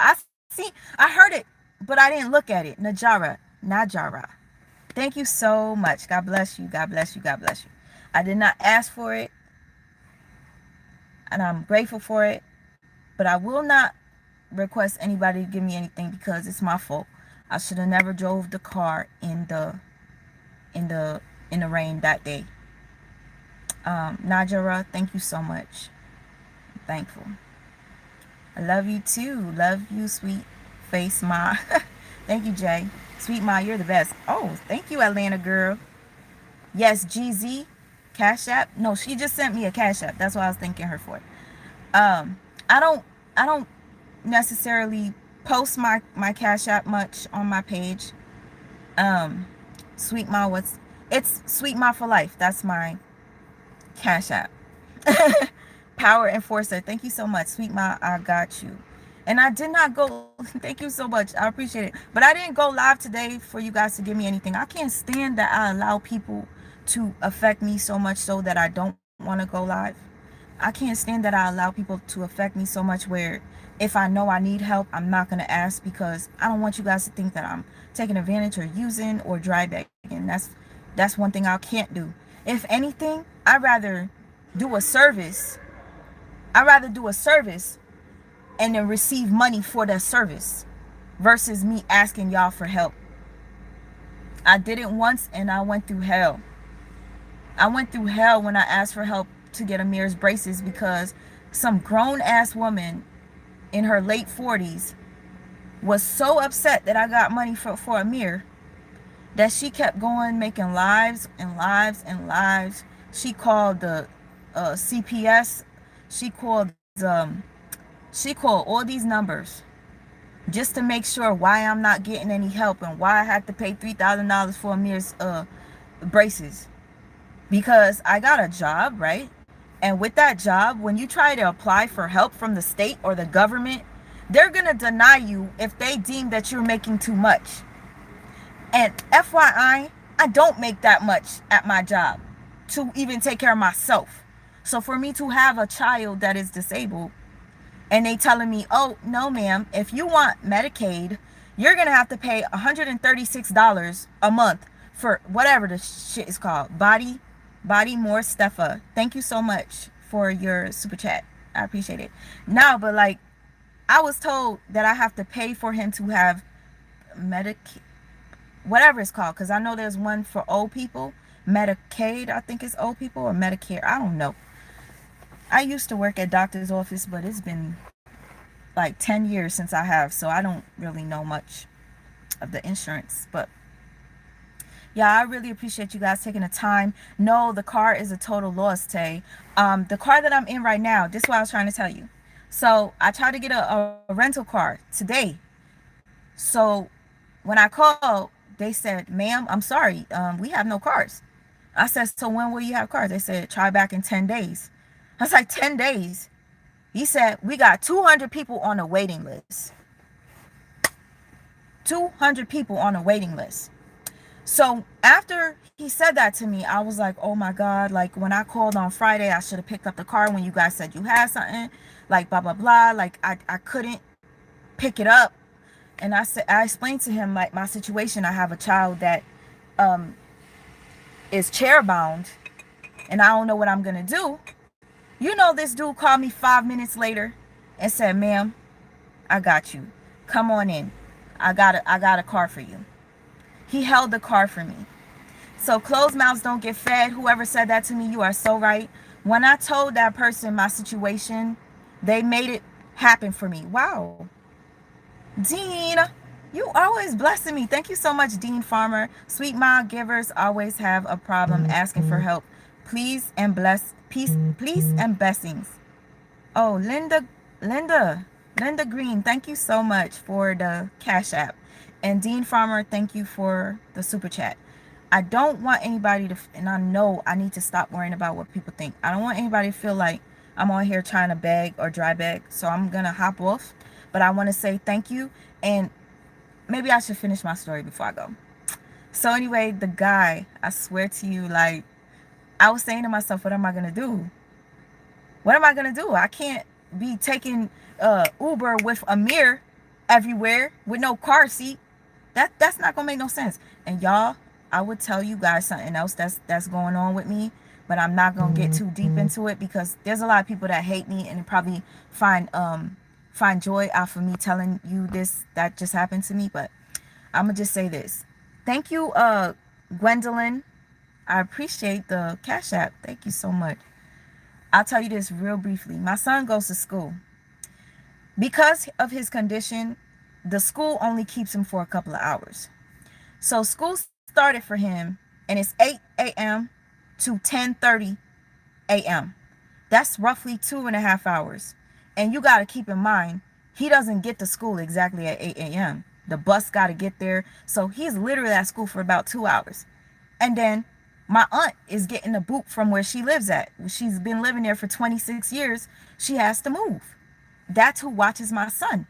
I heard it, but I didn't look at it. Najara. Thank you so much. God bless you. God bless you. God bless you. I did not ask for it, and I'm grateful for it, but I will not request anybody to give me anything because it's my fault. I should have never drove the car in the rain that day. Najara, thank you so much. I'm thankful. I love you too. Love you, sweet face Ma. Thank you, Jay. Sweet Ma, you're the best. Oh, thank you, Atlanta girl. Yes, GZ. Cash App. No, she just sent me a Cash App. That's what I was thanking her for. I don't necessarily post my Cash App much on my page. Sweet Ma, it's Sweet Ma for life. That's my Cash App. Power Enforcer. Thank you so much. Sweet Ma, I got you. And I did not go, thank you so much. I appreciate it. But I didn't go live today for you guys to give me anything. I can't stand that I allow people to affect me so much so that I don't want to go live. I can't stand that I allow people to affect me so much where if I know I need help, I'm not going to ask because I don't want you guys to think that I'm taking advantage or using or dry begging. That's one thing I can't do. If anything, I'd rather do a service. And then receive money for that service versus me asking y'all for help. I did it once and I went through hell. I went through hell when I asked for help to get Amir's braces because some grown ass woman in her late 40s was so upset that I got money for Amir that she kept going making lives and lives and lives. She called the CPS. She called all these numbers just to make sure why I'm not getting any help and why I had to pay $3,000 for Amir's braces. Because I got a job, right? And with that job, when you try to apply for help from the state or the government, they're going to deny you if they deem that you're making too much. And FYI, I don't make that much at my job to even take care of myself. So for me to have a child that is disabled and they telling me, oh, no, ma'am, if you want Medicaid, you're going to have to pay $136 a month for whatever the shit is called. Body More Stefa. Thank you so much for your super chat. I appreciate it. No, but like, I was told that I have to pay for him to have Medicaid, whatever it's called, because I know there's one for old people. Medicaid, I think it's old people, or Medicare. I don't know. I used to work at doctor's office, but it's been like 10 years since I have, so I don't really know much of the insurance. But yeah, I really appreciate you guys taking the time. No, the car is a total loss, Tay. The car that I'm in right now, this is what I was trying to tell you. So I tried to get a rental car today. So when I called, they said, ma'am, I'm sorry, we have no cars. I said, so when will you have cars? They said, try back in 10 days. I was like, 10 days? He said, we got 200 people on a waiting list. 200 people on a waiting list. So after he said that to me, I was like, oh my God, like when I called on Friday, I should have picked up the car when you guys said you had something, like blah, blah, blah. Like I couldn't pick it up. And I explained to him like my situation. I have a child that is chair bound and I don't know what I'm going to do. You know, this dude called me 5 minutes later and said, ma'am, I got you. Come on in. I got a car for you. He held the car for me. So closed mouths don't get fed. Whoever said that to me, you are so right. When I told that person my situation, they made it happen for me. Wow. Dean, you always blessing me. Thank you so much, Dean Farmer. Sweet mom givers always have a problem asking for help. Please and bless, peace, please and blessings. Oh, Linda Green, thank you so much for the Cash App. And Dean Farmer, thank you for the super chat. I don't want anybody to, and I know I need to stop worrying about what people think. I don't want anybody to feel like I'm on here trying to beg or dry beg. So I'm going to hop off. But I want to say thank you. And maybe I should finish my story before I go. So anyway, the guy, I swear to you, like, I was saying to myself, what am I going to do? What am I going to do? I can't be taking Uber with Amir everywhere with no car seat. That's not going to make no sense. And y'all, I would tell you guys something else that's going on with me, but I'm not going to get too deep into it because there's a lot of people that hate me and probably find joy out of me telling you this that just happened to me. But I'm going to just say this. Thank you, Gwendolyn. I appreciate the Cash App. Thank you so much. I'll tell you this real briefly. My son goes to school. Because of his condition, the school only keeps him for a couple of hours. So school started for him, and it's 8 a.m. to 10:30 a.m. That's roughly 2.5 hours. And you got to keep in mind, he doesn't get to school exactly at 8 a.m. The bus got to get there. So he's literally at school for about 2 hours. And then my aunt is getting a boot from where she lives at. She's been living there for 26 years. She has to move. That's who watches my son.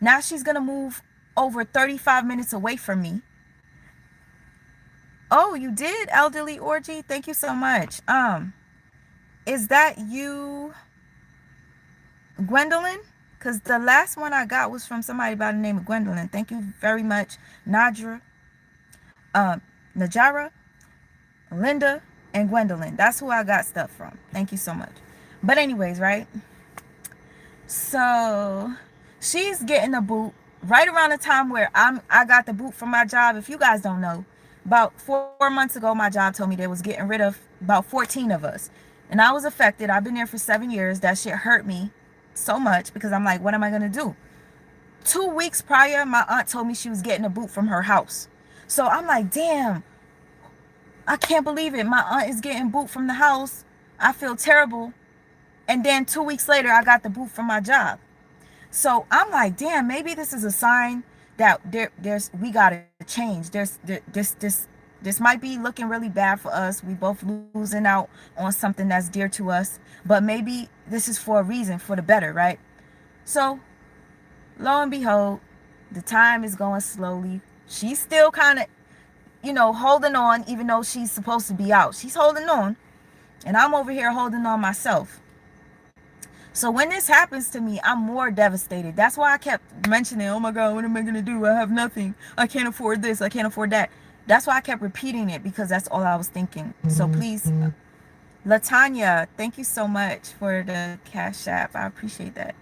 Now she's going to move over 35 minutes away from me. Oh, you did, Elderly Orgy? Thank you so much. Is that you, Gwendolyn? Because the last one I got was from somebody by the name of Gwendolyn. Thank you very much, Najra, Najara, Linda, and Gwendolyn. That's who I got stuff from. Thank you so much. But anyways, right? So she's getting a boot right around the time where I got the boot from my job. If you guys don't know, about 4 months ago, my job told me they was getting rid of about 14 of us. And I was affected. I've been there for 7 years. That shit hurt me so much because I'm like, what am I going to do? 2 weeks prior, my aunt told me she was getting a boot from her house. So I'm like, damn, I can't believe it. My aunt is getting boot from the house. I feel terrible. And then 2 weeks later, I got the boot from my job. So I'm like, damn, maybe this is a sign that we gotta change. This might be looking really bad for us. We both losing out on something that's dear to us. But maybe this is for a reason, for the better, right? So lo and behold, the time is going slowly. She's still kind of, holding on, even though she's supposed to be out. She's holding on. And I'm over here holding on myself. So when this happens to me, I'm more devastated. That's why I kept mentioning, oh my God, what am I going to do? I have nothing. I can't afford this. I can't afford that. That's why I kept repeating it, because that's all I was thinking. So please, Latanya, thank you so much for the Cash App. I appreciate that.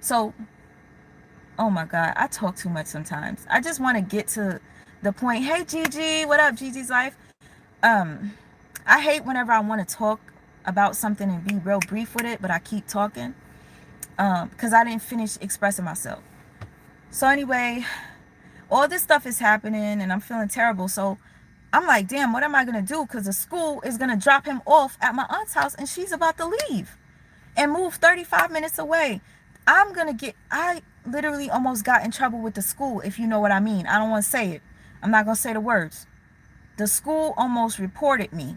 So, oh my God, I talk too much sometimes. I just want to get to the point. Hey, Gigi, what up, Gigi's Life? I hate whenever I want to talk about something and be real brief with it, but I keep talking because I didn't finish expressing myself. So anyway, all this stuff is happening and I'm feeling terrible. So I'm like, damn, what am I going to do? Because the school is going to drop him off at my aunt's house and she's about to leave and move 35 minutes away. I literally almost got in trouble with the school, if you know what I mean. I don't want to say it. I'm not going to say the words. The school almost reported me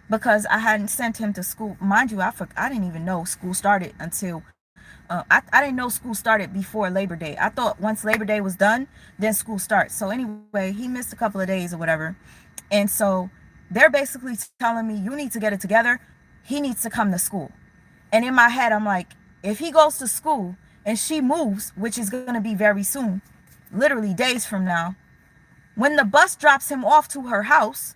because I hadn't sent him to school. Mind you, I didn't even know school started until I didn't know school started before Labor Day. I thought once Labor Day was done, then school starts. So anyway, he missed a couple of days or whatever. And so they're basically telling me, you need to get it together. He needs to come to school. And in my head, I'm like, if he goes to school and she moves, which is going to be very soon, literally days from now, when the bus drops him off to her house,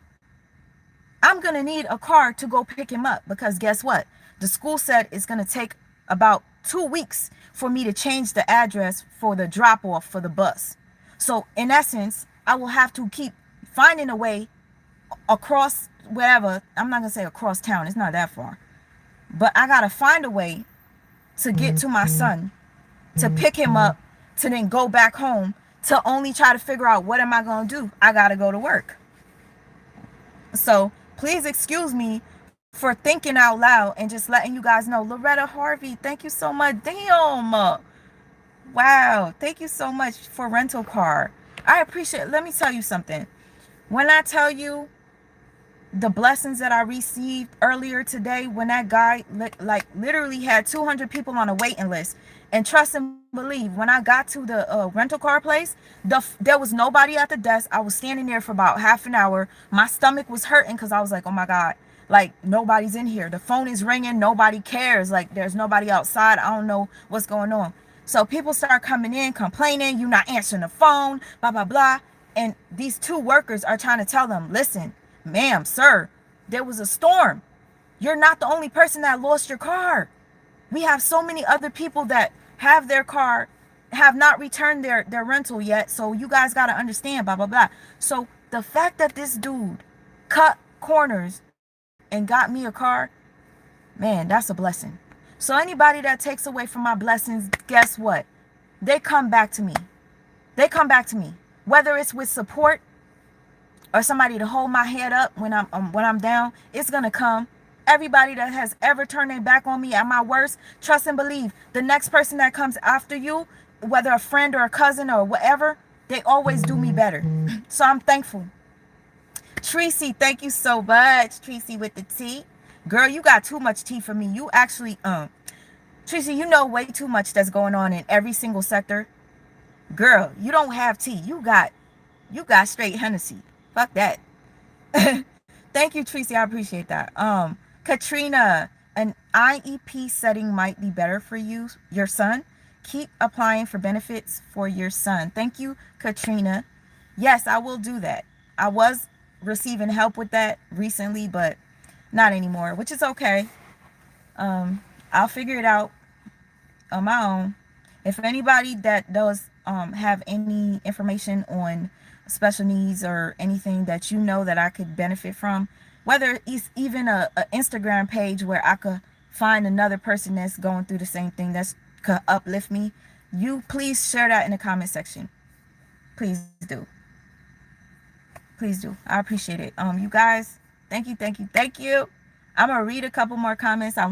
I'm going to need a car to go pick him up, because guess what? The school said it's going to take about 2 weeks for me to change the address for the drop off for the bus. So in essence, I will have to keep finding a way across wherever. I'm not going to say across town. It's not that far. But I got to find a way to get to my son, to pick him up, to then go back home, to only try to figure out what am I going to do. I got to go to work. So please excuse me for thinking out loud and just letting you guys know. Loretta Harvey, thank you so much. Damn. Wow. Thank you so much for rental car. I appreciate it. Let me tell you something. When I tell you the blessings that I received earlier today, when that guy like literally had 200 people on a waiting list, and trust and believe, when I got to the rental car place, there was nobody at the desk. I was standing there for about half an hour. My stomach was hurting because I was like, oh my God, like nobody's in here. The phone is ringing. Nobody cares. Like there's nobody outside. I don't know what's going on. So people start coming in complaining, you're not answering the phone, blah, blah, blah. And these two workers are trying to tell them, listen, ma'am, sir, there was a storm. You're not the only person that lost your car. We have so many other people that have their car, have not returned their rental yet. So you guys got to understand, blah, blah, blah. So the fact that this dude cut corners and got me a car, man, that's a blessing. So anybody that takes away from my blessings, guess what? They come back to me. They come back to me. Whether it's with support or somebody to hold my head up when I'm down, it's gonna come. Everybody that has ever turned their back on me at my worst, trust and believe, the next person that comes after you, whether a friend or a cousin or whatever, they always do me better. So I'm thankful. Tracy, thank you so much. Tracy with the T. Girl, you got too much tea for me. You actually, Tracy, you know way too much that's going on in every single sector. Girl, you don't have tea. You got straight Hennessy. Fuck that. Thank you, Tracy. I appreciate that. Katrina, an IEP setting might be better for you, your son. Keep applying for benefits for your son. Thank you, Katrina. Yes, I will do that. I was receiving help with that recently, but not anymore, which is okay. I'll figure it out on my own. If anybody that does have any information on special needs or anything that you know that I could benefit from, whether it's even a Instagram page where I could find another person that's going through the same thing that could uplift me, you please share that in the comment section. Please do. Please do. I appreciate it. You guys, thank you. I'm gonna read a couple more comments. I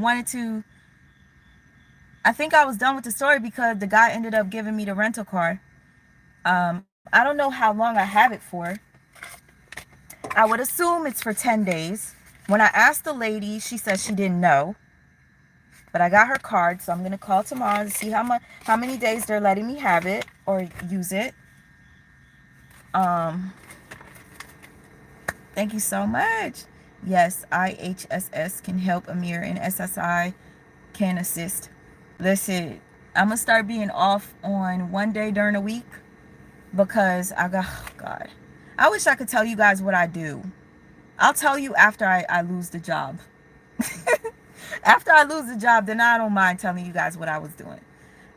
think I was done with the story because the guy ended up giving me the rental car. I don't know how long I have it for. I would assume it's for 10 days. When I asked the lady, she said she didn't know. But I got her card, so I'm going to call tomorrow to see how many days they're letting me have it or use it. Thank you so much. Yes, IHSS can help Amir, and SSI can assist. Listen, I'm going to start being off on one day during the week because God, I wish I could tell you guys what I do. I'll tell you after I lose the job. After I lose the job, then I don't mind telling you guys what I was doing.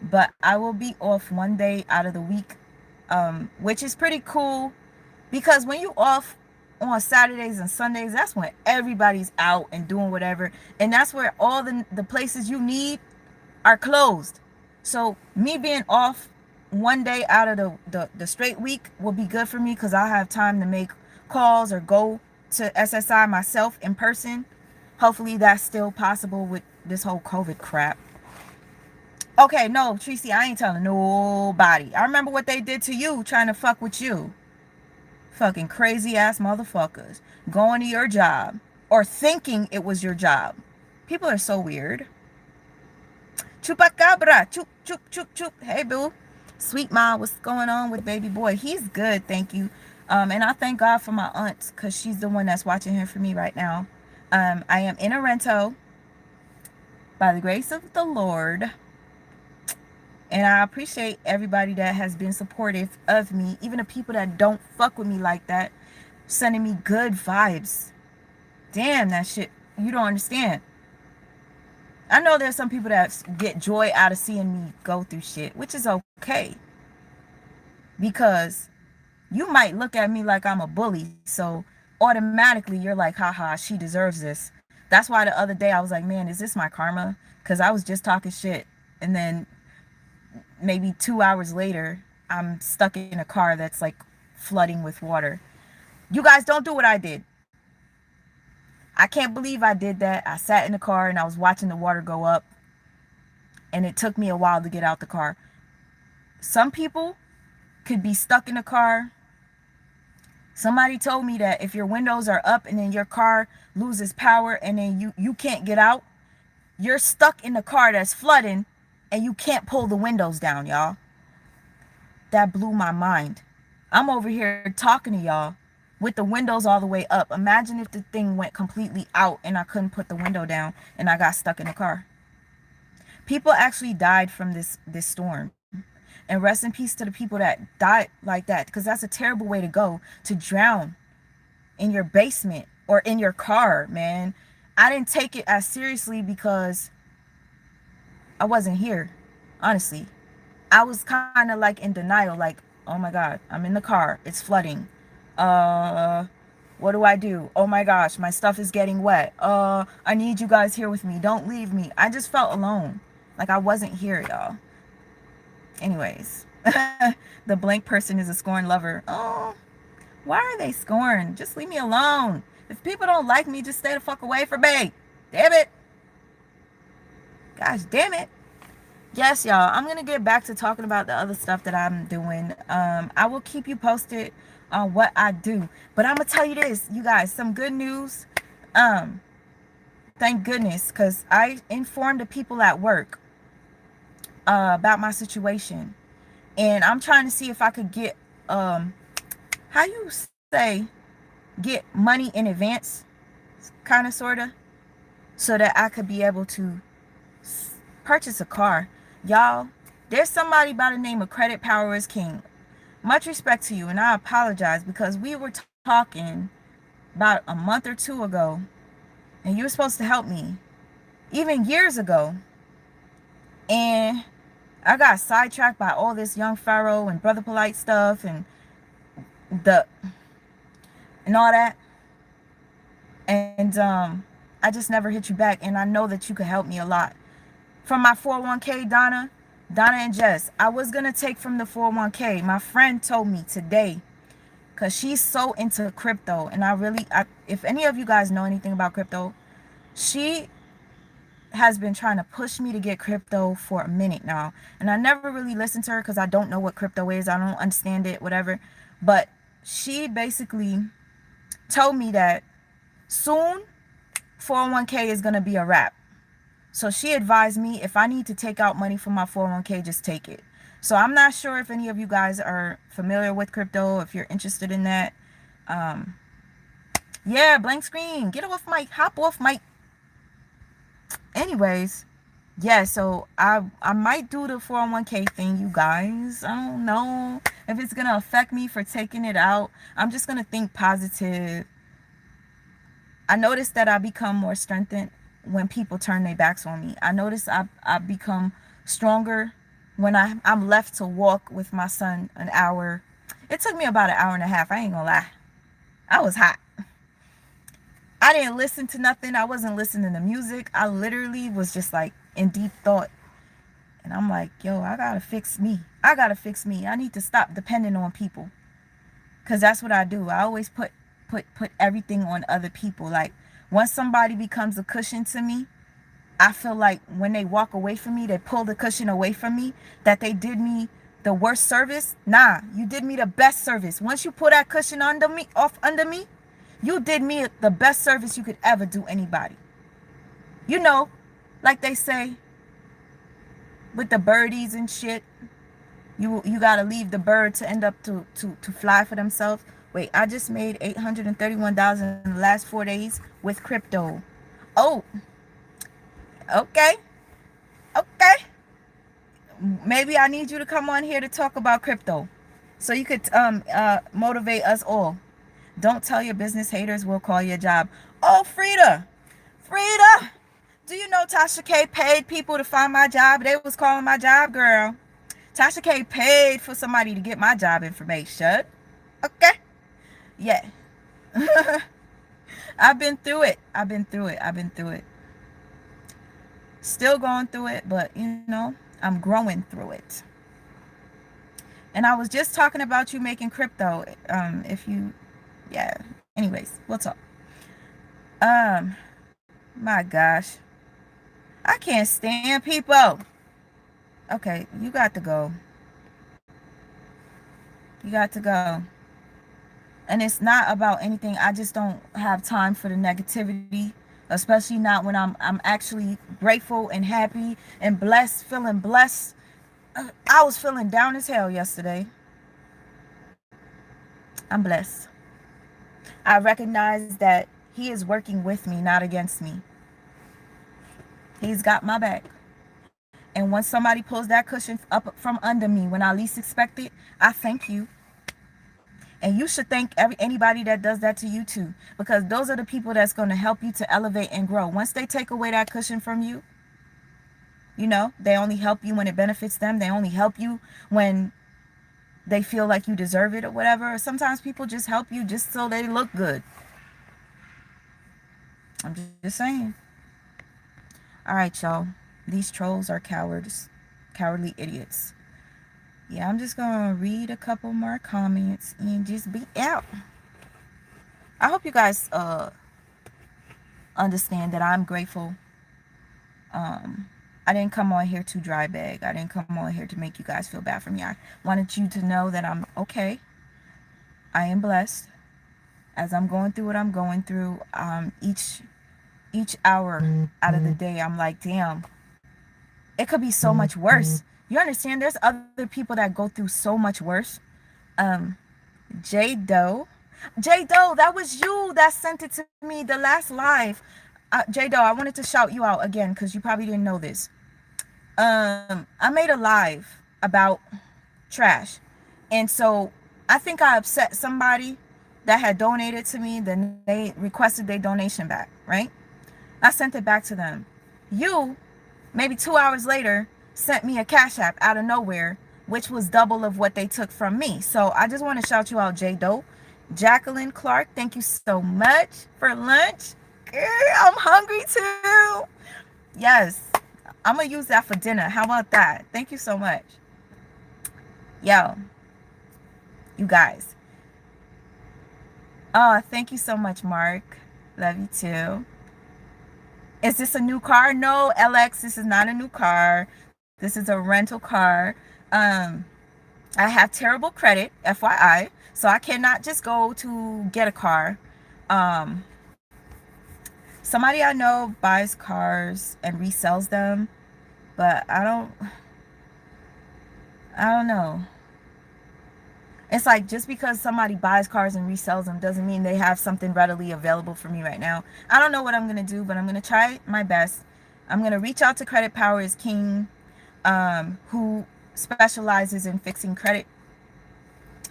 But I will be off one day out of the week, which is pretty cool because when you off on Saturdays and Sundays, that's when everybody's out and doing whatever. And that's where all the places you need are closed. So me being off one day out of the straight week will be good for me because I'll have time to make calls or go to SSI myself in person. Hopefully that's still possible with this whole COVID crap. Okay, no, Tracy, I ain't telling nobody. I remember what they did to you trying to fuck with you. Fucking crazy ass motherfuckers going to your job or thinking it was your job. People are so weird. Chupacabra, chup, chup, chup, chup. Hey, boo. Sweet Ma, what's going on with baby boy? He's good, thank you. And I thank God for my aunt because she's the one that's watching him for me right now. I am in a rento by the grace of the Lord. And I appreciate everybody that has been supportive of me, even the people that don't fuck with me like that, sending me good vibes. Damn, that shit, you don't understand. I know there's some people that get joy out of seeing me go through shit, which is okay. Because you might look at me like I'm a bully, so automatically you're like, haha, she deserves this. That's why the other day I was like, man, is this my karma? Because I was just talking shit, and then maybe 2 hours later, I'm stuck in a car that's like flooding with water. You guys don't do what I did. I can't believe I did that. I sat in the car and I was watching the water go up, and it took me a while to get out the car. Some people could be stuck in the car. Somebody told me that if your windows are up and then your car loses power and then you can't get out, you're stuck in the car that's flooding and you can't pull the windows down, y'all. That blew my mind. I'm over here talking to y'all with the windows all the way up. Imagine if the thing went completely out and I couldn't put the window down and I got stuck in the car. People actually died from this storm. And rest in peace to the people that died like that, because that's a terrible way to go, to drown in your basement or in your car, man. I didn't take it as seriously because I wasn't here, honestly. I was kind of like in denial, like, oh my God, I'm in the car, it's flooding. Uh, what do I do? Oh my gosh, my stuff is getting wet. I need you guys here with me. Don't leave me. I just felt alone. Like I wasn't here, y'all. Anyways, the blank person is a scorned lover. Oh, why are they scorned? Just leave me alone. If people don't like me, just stay the fuck away from me. Damn it. Gosh damn it. Yes, y'all. I'm gonna get back to talking about the other stuff that I'm doing. I will keep you posted on what I do. But I'm gonna tell you this, you guys, some good news. Thank goodness, because I informed the people at work about my situation. And I'm trying to see if I could get how you say, get money in advance, kind of, sort of, so that I could be able to purchase a car. Y'all, there's somebody by the name of Credit Power is King. Much respect to you, and I apologize because we were talking about a month or two ago, and you were supposed to help me, even years ago. And I got sidetracked by all this Young Pharaoh and Brother Polite stuff and all that. And I just never hit you back, and I know that you could help me a lot. From my 401k, Donna and Jess, I was going to take from the 401k. My friend told me today, because she's so into crypto, and if any of you guys know anything about crypto, she has been trying to push me to get crypto for a minute now. And I never really listened to her because I don't know what crypto is. I don't understand it, whatever. But she basically told me that soon 401k is going to be a wrap. So she advised me if I need to take out money from my 401k, just take it. So I'm not sure if any of you guys are familiar with crypto, if you're interested in that. Yeah, blank screen. Get off mic. Hop off mic. Anyways, yeah, so I might do the 401k thing, you guys. I don't know if it's going to affect me for taking it out. I'm just going to think positive. I noticed that I become more strengthened when people turn their backs on me. I notice I become stronger when I'm left to walk with my son an hour. It took me about an hour and a half. I ain't gonna lie. I was hot. I didn't listen to nothing. I wasn't listening to music. I literally was just like in deep thought. And I'm like, yo, I gotta fix me. I need to stop depending on people. Because that's what I do. I always put everything on other people. Like, once somebody becomes a cushion to me, I feel like when they walk away from me, they pull the cushion away from me, that they did me the worst service. Nah, you did me the best service. Once you pull that cushion under me, you did me the best service you could ever do anybody. You know, like they say with the birdies and shit, you gotta leave the bird to end up to fly for themselves. Wait, I just made $831 in the last 4 days with crypto. Oh, okay. Maybe I need you to come on here to talk about crypto, so you could motivate us all. Don't tell your business haters, we'll call you a job. Oh, Frida, do you know Tasha K paid people to find my job? They was calling my job, girl. Tasha K paid for somebody to get my job information. Okay? Yeah. I've been through it. Still going through it, but I'm growing through it. And I was just talking about you making crypto. Yeah. Anyways, we'll talk. My gosh. I can't stand people. Okay, you got to go. You got to go. And it's not about anything. I just don't have time for the negativity, especially not when I'm actually grateful and happy and blessed, feeling blessed. I was feeling down as hell yesterday. I'm blessed. I recognize that he is working with me, not against me. He's got my back. And once somebody pulls that cushion up from under me when I least expect it, I thank you. And you should thank anybody that does that to you too, because those are the people that's going to help you to elevate and grow. Once they take away that cushion from you, they only help you when it benefits them. They only help you when they feel like you deserve it or whatever. Or sometimes people just help you just so they look good. I'm just saying. All right, y'all. These trolls are cowards, cowardly idiots. Yeah, I'm just going to read a couple more comments and just be out. I hope you guys understand that I'm grateful. I didn't come on here to dry bag. I didn't come on here to make you guys feel bad for me. I wanted you to know that I'm okay. I am blessed. As I'm going through what I'm going through, each hour out of the day, I'm like, damn, it could be so much worse. You understand? There's other people that go through so much worse. J Doe, that was you that sent it to me the last live. J Doe, I wanted to shout you out again because you probably didn't know this. I made a live about trash, and so I think I upset somebody that had donated to me. Then they requested their donation back, right? I sent it back to them. You, maybe 2 hours later, sent me a Cash App out of nowhere, which was double of what they took from me. So I just want to shout you out, J Doe. Jacqueline Clark, thank you so much for lunch. Girl, I'm hungry too. Yes, I'm going to use that for dinner. How about that? Thank you so much. Yo, you guys. Oh, thank you so much, Mark. Love you too. Is this a new car? No, LX, this is not a new car. This is a rental car. I have terrible credit, FYI, so I cannot just go to get a car. Somebody I know buys cars and resells them, but I don't know. It's like, just because somebody buys cars and resells them doesn't mean they have something readily available for me right now. I don't know what I'm going to do, but I'm going to try my best. I'm going to reach out to Credit Power is King, who specializes in fixing credit.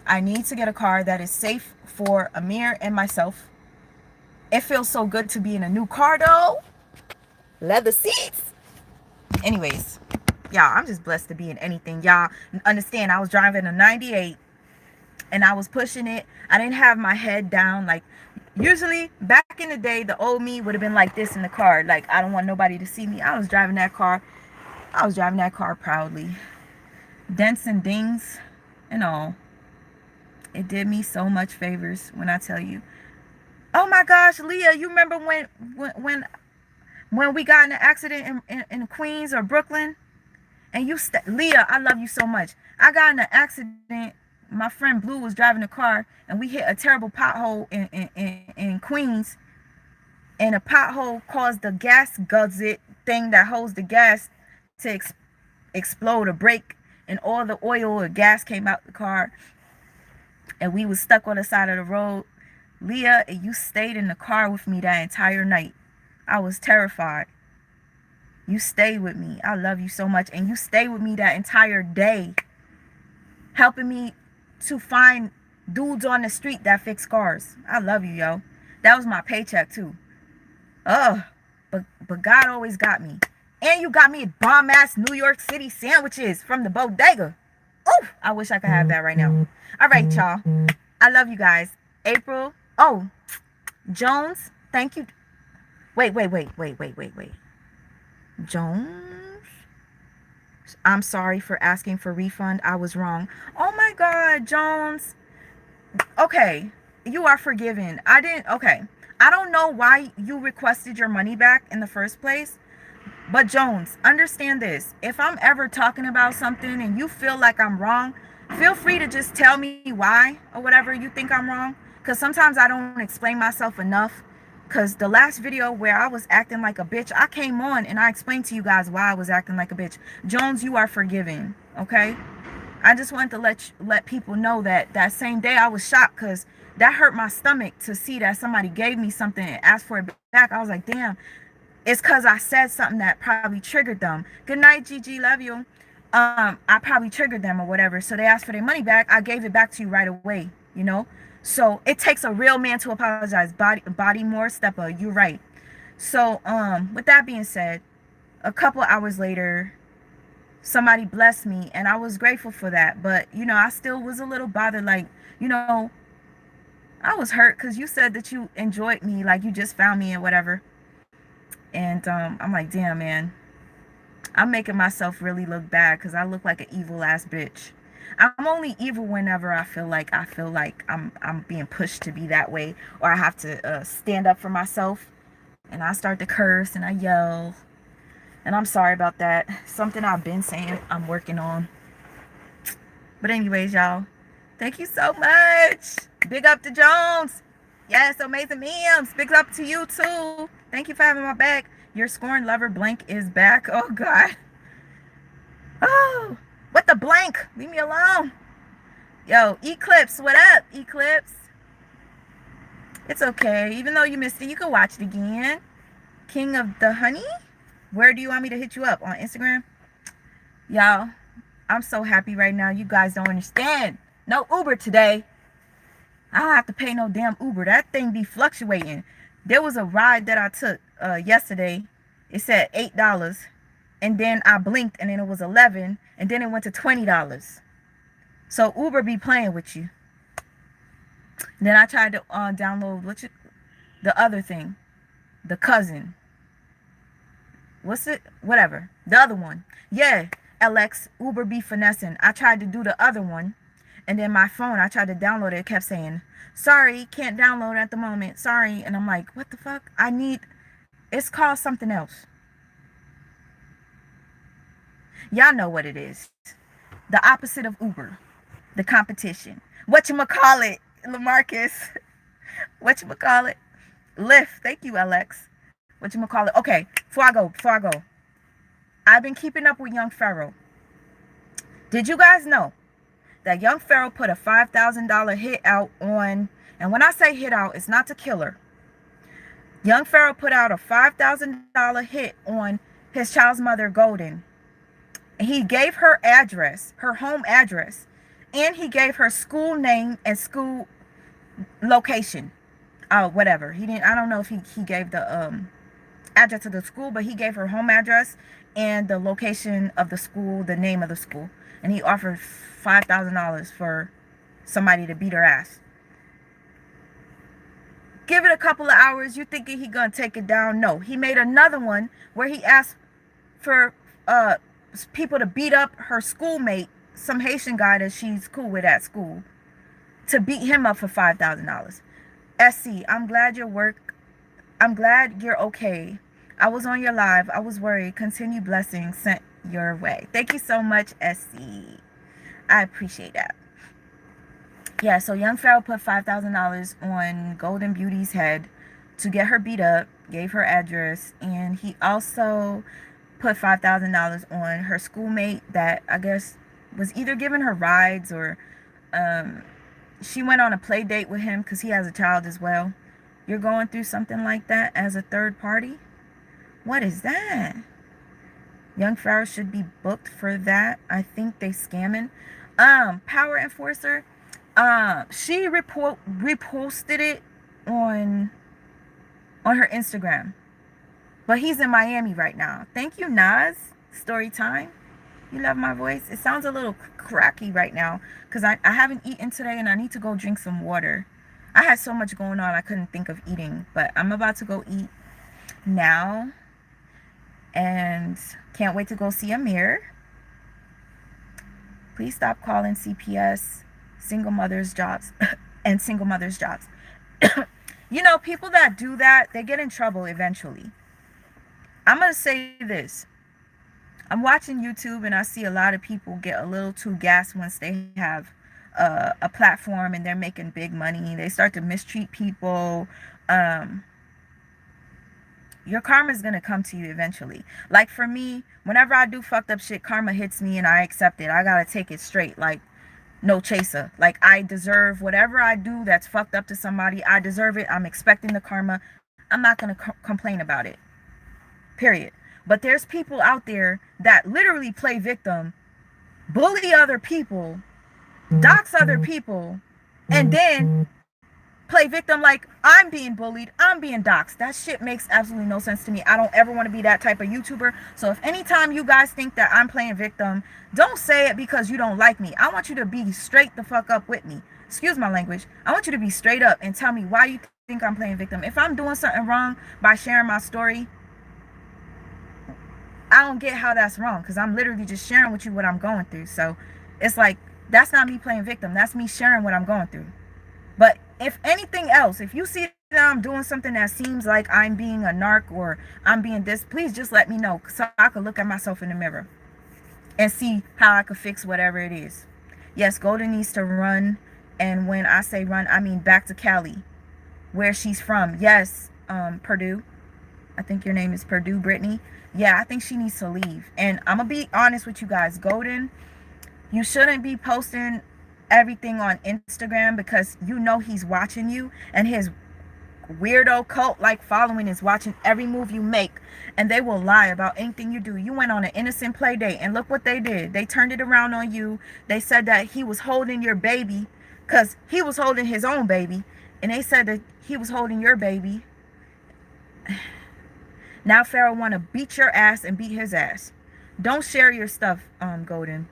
I need to get a car that is safe for Amir and myself. It feels so good to be in a new car though. Leather seats. Anyways, y'all, I'm just blessed to be in anything. Y'all understand, I was driving a 98 and I was pushing it. I didn't have my head down. Like, usually back in the day, the old me would have been like this in the car. Like, I don't want nobody to see me. I was driving that car proudly. Dents and dings and all. It did me so much favors when I tell you. Oh my gosh, Leah, you remember when we got in an accident in Queens or Brooklyn? And Leah, I love you so much. I got in an accident. My friend Blue was driving the car, and we hit a terrible pothole in Queens. And a pothole caused the gas guzzet thing that holds the gas to explode or break, and all the oil or gas came out the car. And we was stuck on the side of the road. Leah, you stayed in the car with me that entire night. I was terrified. You stayed with me. I love you so much. And you stayed with me that entire day, helping me to find dudes on the street that fix cars. I love you, yo. That was my paycheck too. Oh, but God always got me. And you got me bomb ass New York City sandwiches from the bodega. Oh, I wish I could have that right now. All right, y'all. I love you guys. April. Oh, Jones. Thank you. Wait. Jones. I'm sorry for asking for refund. I was wrong. Oh my God, Jones. Okay, you are forgiven. I didn't. Okay, I don't know why you requested your money back in the first place. But Jones, understand this. If I'm ever talking about something and you feel like I'm wrong, feel free to just tell me why or whatever you think I'm wrong. Because sometimes I don't explain myself enough. Because the last video where I was acting like a bitch, I came on and I explained to you guys why I was acting like a bitch. Jones, you are forgiven. Okay? I just wanted to let people know that that same day I was shocked because that hurt my stomach to see that somebody gave me something and asked for it back. I was like, damn, it's because I said something that probably triggered them. Good night, Gigi. Love you. I probably triggered them or whatever. So they asked for their money back. I gave it back to you right away, you know? So it takes a real man to apologize. Body more stepper. You're right. So with that being said, a couple hours later, somebody blessed me and I was grateful for that. But, you know, I still was a little bothered. Like, you know, I was hurt because you said that you enjoyed me, like you just found me and whatever. And I'm like, damn, man, I'm making myself really look bad because I look like an evil ass bitch. I'm only evil whenever I feel like I'm being pushed to be that way, or I have to stand up for myself, and I start to curse and I yell. And I'm sorry about that. Something I've been saying I'm working on. But anyways, y'all, thank you so much. Big up to Jones. Yes, amazing memes. Big up to you too. Thank you for having my back. Your scorned lover blank is back. Oh God. Oh, what the blank? Leave me alone. Yo, Eclipse, what up, Eclipse? It's okay. Even though you missed it, you can watch it again. King of the Honey? Where do you want me to hit you up? On Instagram? Y'all, I'm so happy right now. You guys don't understand. No Uber today. I don't have to pay no damn Uber. That thing be fluctuating. There was a ride that I took yesterday. It said $8. And then I blinked and then it was 11. And then it went to $20. So Uber be playing with you. And then I tried to download the other thing. The cousin. What's it? Whatever. The other one. Yeah. LX. Uber be finessing. I tried to do the other one. And then my phone, I tried to download it. It kept saying, sorry, can't download at the moment. Sorry. And I'm like, what the fuck? It's called something else. Y'all know what it is. The opposite of Uber. The competition. Whatchamacallit, LaMarcus. Whatchamacallit? Lyft. Thank you, LX. Whatchamacallit. Okay, before I go. I've been keeping up with Young Pharaoh. Did you guys know that Young Pharaoh put a $5,000 hit out on, and when I say hit out, it's not to kill her. Young Pharaoh put out a $5,000 hit on his child's mother, Golden. And he gave her address, her home address, and he gave her school name and school location. Whatever. He didn't, I don't know if he gave the address of the school, but he gave her home address and the location of the school, the name of the school. And he offered $5,000 for somebody to beat her ass. Give it a couple of hours. You thinking he gonna take it down? No. He made another one where he asked for people to beat up her schoolmate, some Haitian guy that she's cool with at school, to beat him up for $5,000. SC, I'm glad you're okay. I was on your live. I was worried. Continue blessings sent your way. Thank you so much, SC. I appreciate that. Yeah, so Young Pharaoh put $5,000 on Golden Beauty's head to get her beat up, gave her address, and he also put $5,000 on her schoolmate that I guess was either giving her rides or she went on a play date with him because he has a child as well. You're going through something like that as a third party? What is that? Young Pharaoh should be booked for that. I think they scamming. Power Enforcer. She reposted it on her Instagram. But he's in Miami right now. Thank you, Nas. Story time. You love my voice? It sounds a little cracky right now because I haven't eaten today and I need to go drink some water. I had so much going on I couldn't think of eating, but I'm about to go eat now and can't wait to go see Amir. Please stop calling CPS single mothers jobs and single mothers jobs. You know, people that do that, they get in trouble eventually. I'm going to say this. I'm watching YouTube and I see a lot of people get a little too gassed once they have a platform and they're making big money. They start to mistreat people. Your karma is going to come to you eventually. Like for me, whenever I do fucked up shit, karma hits me and I accept it. I got to take it straight. Like, no chaser. Like, I deserve whatever I do that's fucked up to somebody. I deserve it. I'm expecting the karma. I'm not going to complain about it. Period. But there's people out there that literally play victim, bully other people, dox other people, and then play victim like I'm being bullied, I'm being doxxed. That shit makes absolutely no sense to me. I don't ever want to be that type of YouTuber. So if anytime you guys think that I'm playing victim, don't say it because you don't like me. I want you to be straight the fuck up with me. Excuse my language. I want you to be straight up and tell me why you think I'm playing victim. If I'm doing something wrong by sharing my story, I don't get how that's wrong because I'm literally just sharing with you what I'm going through. So it's like, that's not me playing victim. That's me sharing what I'm going through. But if anything else, if you see that I'm doing something that seems like I'm being a narc or I'm being this, please just let me know so I can look at myself in the mirror and see how I could fix whatever it is. Yes, Golden needs to run. And when I say run, I mean back to Cali, where she's from. Yes, Purdue. I think your name is Purdue, Brittany. Yeah, I think she needs to leave. And I'm going to be honest with you guys. Golden, you shouldn't be posting everything on Instagram because you know he's watching you and his weirdo cult like following is watching every move you make, and they will lie about anything you do. You went on an innocent play date and look what they did. They turned it around on you. They said that he was holding your baby because he was holding his own baby, and they said that he was holding your baby. Now Pharaoh want to beat your ass and beat his ass. Don't share your stuff, Golden.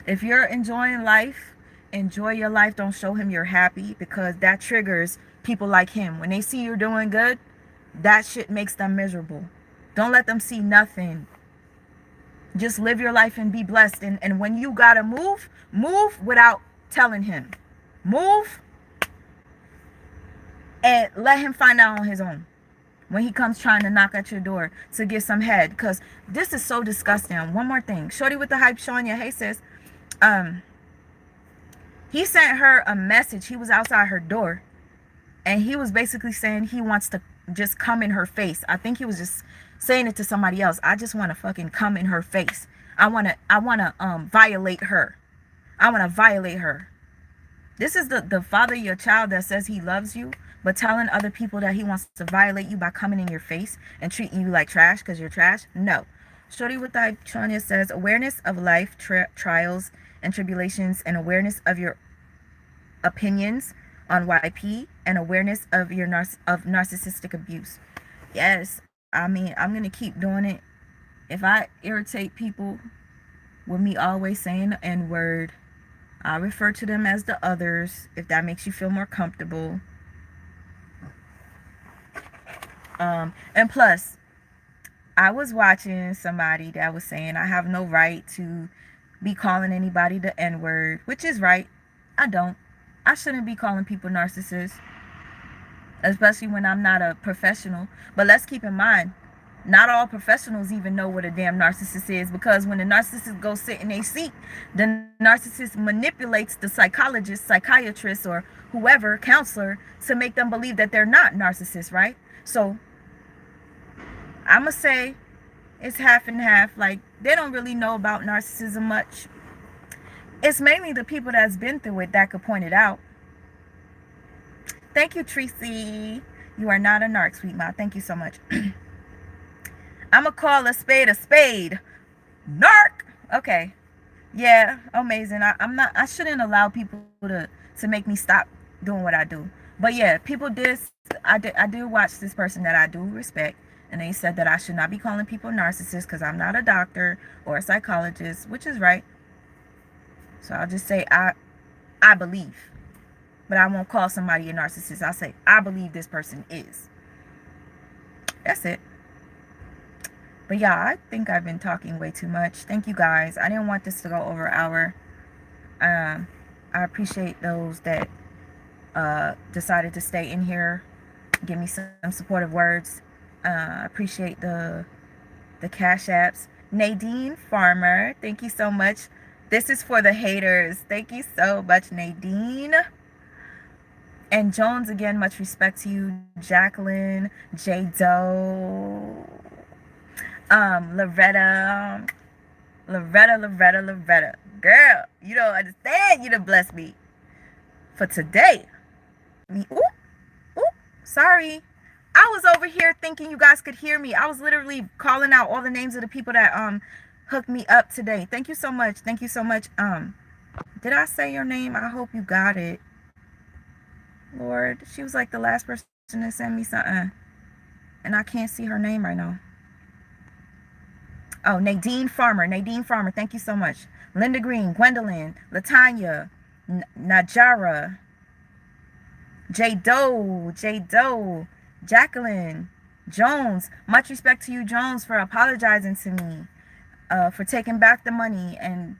If you're enjoying life, enjoy your life. Don't show him you're happy because that triggers people like him. When they see you're doing good, that shit makes them miserable. Don't let them see nothing. Just live your life and be blessed. And when you gotta move, move without telling him. Move and let him find out on his own when he comes trying to knock at your door to get some head, because this is so disgusting. One more thing. Shorty with the hype, Shania, hey sis. He sent her a message. He was outside her door and he was basically saying he wants to just come in her face. I think he was just saying it to somebody else. I just want to fucking come in her face. I want to violate her. I want to violate her. This is the father of your child that says he loves you, but telling other people that he wants to violate you by coming in your face and treating you like trash because you're trash? No. Shorty with the Trania says, awareness of life, trials and tribulations, and awareness of your opinions on YP, and awareness of your narcissistic abuse. Yes, I mean, I'm going to keep doing it. If I irritate people with me always saying the N-word, I refer to them as the others, if that makes you feel more comfortable. And plus, I was watching somebody that was saying I have no right to be calling anybody the N-word, which is right. I don't. I shouldn't be calling people narcissists, especially when I'm not a professional. But let's keep in mind, not all professionals even know what a damn narcissist is, because when the narcissist goes sit in a seat, the narcissist manipulates the psychologist, psychiatrist, or whoever, counselor, to make them believe that they're not narcissists, right? So I'm going to say it's half and half. Like, they don't really know about narcissism much. It's mainly the people that's been through it that could point it out. Thank you, Tracy. You are not a narc, sweet mouth. Thank you so much. I'm going to call a spade a spade. Narc. Okay. Yeah, amazing. I shouldn't allow people to make me stop doing what I do. But yeah, people I do watch this person that I do respect And they said that I should not be calling people narcissists because I'm not a doctor or a psychologist, which is right. So I'll just say I believe. But I won't call somebody a narcissist. I'll say I believe this person is. That's it. But yeah, I think I've been talking way too much. Thank you guys. I didn't want this to go over an hour. I appreciate those that decided to stay in here, give me some supportive words. I appreciate the cash apps. Nadine Farmer, thank you so much. This is for the haters. Thank you so much, Nadine. And Jones, again, much respect to you. Jacqueline, J. Doe, Loretta. Girl, you don't understand. You done blessed me for today. Sorry. I was over here thinking you guys could hear me. I was literally calling out all the names of the people that hooked me up today. Thank you so much. Thank you so much. Did I say your name? I hope you got it. Lord, she was like the last person to send me something. And I can't see her name right now. Oh, Nadine Farmer. Nadine Farmer, thank you so much. Linda Green, Gwendolyn, Latanya, Najara, J. Doe, Jacqueline, Jones. Much respect to you, Jones, for apologizing to me, for taking back the money and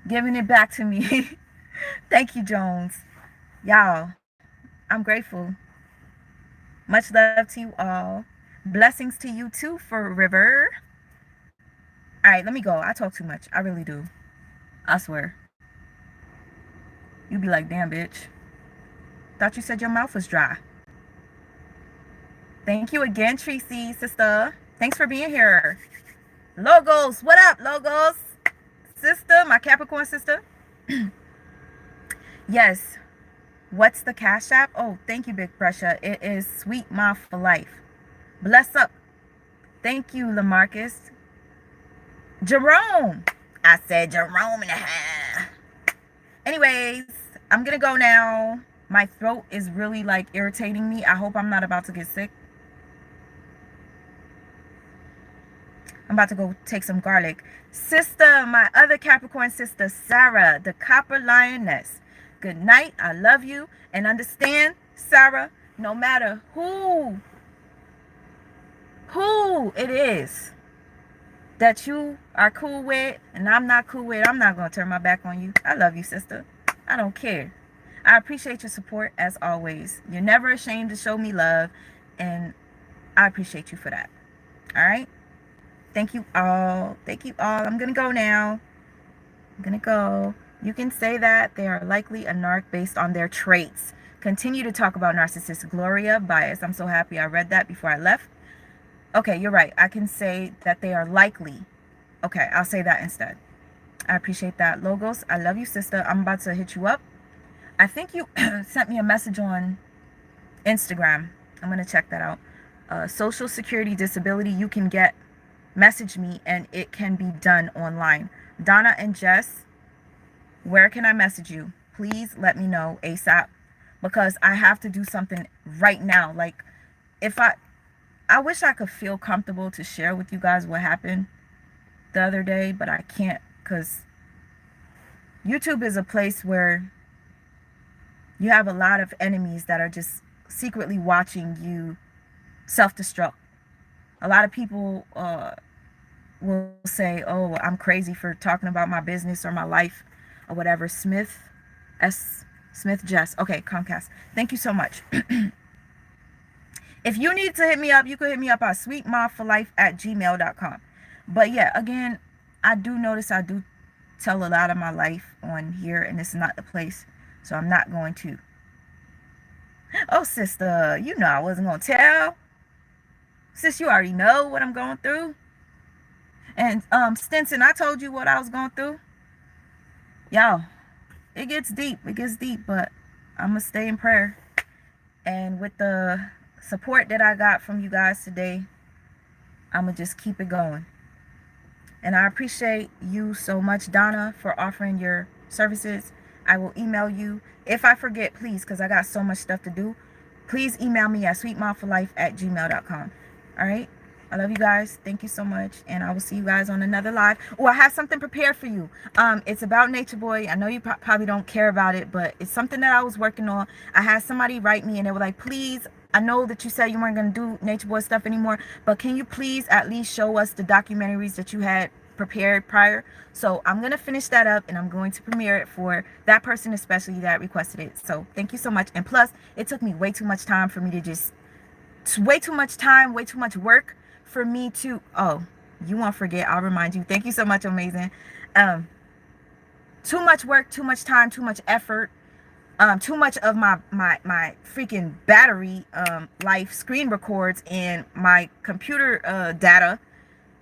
giving it back to me. Thank you, Jones. Y'all, I'm grateful. Much love to you all. Blessings to you too, for River. All right, let me go. I talk too much. I really do. I swear. You be like, damn, bitch. Thought you said your mouth was dry. Thank you again, Tracy, sister. Thanks for being here. Logos, what up, Logos? Sister, my Capricorn sister. Yes. What's the Cash App? Oh, thank you, Big Pressure. It is Sweet Ma for Life. Bless up. Thank you, LaMarcus. Jerome. I said Jerome and a half. Anyways, I'm going to go now. My throat is really like irritating me. I hope I'm not about to get sick. I'm about to go take some garlic. Sister, my other Capricorn sister, Sarah, the Copper Lioness. Good night. I love you. And understand, Sarah, no matter who it is that you are cool with and I'm not cool with, I'm not going to turn my back on you. I love you, sister. I don't care. I appreciate your support as always. You're never ashamed to show me love, and I appreciate you for that. All right? Thank you all. Thank you all. I'm going to go now. I'm going to go. You can say that they are likely a narc based on their traits. Continue to talk about narcissist. Gloria Bias. I'm so happy I read that before I left. Okay, you're right. I can say that they are likely. Okay, I'll say that instead. I appreciate that. Logos, I love you, sister. I'm about to hit you up. I think you sent me a message on Instagram. I'm going to check that out. Social Security disability, you can message me and it can be done online. Donna and Jess, where can I message you? Please let me know ASAP, because I have to do something right now. Like, if I wish I could feel comfortable to share with you guys what happened the other day, but I can't, because YouTube is a place where you have a lot of enemies that are just secretly watching you self-destruct. A lot of people will say, oh, I'm crazy for talking about my business or my life or whatever. Smith Jess. Okay, Comcast. Thank you so much. If you need to hit me up, you can hit me up at sweetmomforlife@gmail.com. But yeah, again, I do notice I do tell a lot of my life on here, and it's not the place. So I'm not going to. Oh, sister, you know I wasn't going to tell. Sis, you already know what I'm going through. And Stinson, I told you what I was going through. Y'all, it gets deep. It gets deep, but I'm going to stay in prayer. And with the support that I got from you guys today, I'm going to just keep it going. And I appreciate you so much, Donna, for offering your services. I will email you. If I forget, please, because I got so much stuff to do, please email me at sweetmomforlife@gmail.com. All right? I love you guys. Thank you so much. And I will see you guys on another live. Oh, I have something prepared for you. It's about Nature Boy. I know you probably don't care about it, but it's something that I was working on. I had somebody write me and they were like, please, I know that you said you weren't going to do Nature Boy stuff anymore, but can you please at least show us the documentaries that you had prepared prior? So I'm going to finish that up and I'm going to premiere it for that person especially that requested it. So thank you so much. And plus, it took me way too much time for me to just, way too much time, way too much work for me to, oh, you won't forget, I'll remind you. Thank you so much, amazing. Too much work, too much time, too much effort, too much of my freaking battery life screen records and my computer data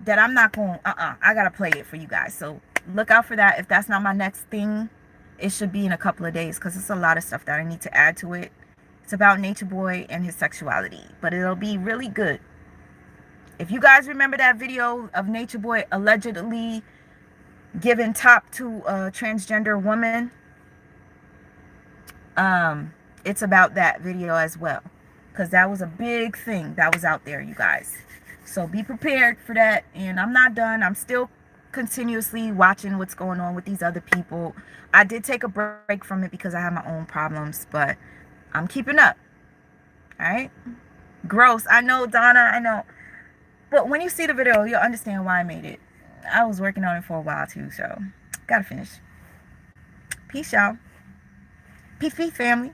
that I'm not going, I gotta play it for you guys. So look out for that. If that's not my next thing, it should be in a couple of days because it's a lot of stuff that I need to add to it. It's about Nature Boy and his sexuality, but it'll be really good. If you guys remember that video of Nature Boy allegedly giving top to a transgender woman, it's about that video as well, because that was a big thing that was out there, you guys. So be prepared for that. And I'm not done. I'm still continuously watching what's going on with these other people. I did take a break from it because I have my own problems, but I'm keeping up. All right. Gross. I know, Donna. I know. But when you see the video, you'll understand why I made it. I was working on it for a while too, so gotta finish. Peace, y'all. Peace, family.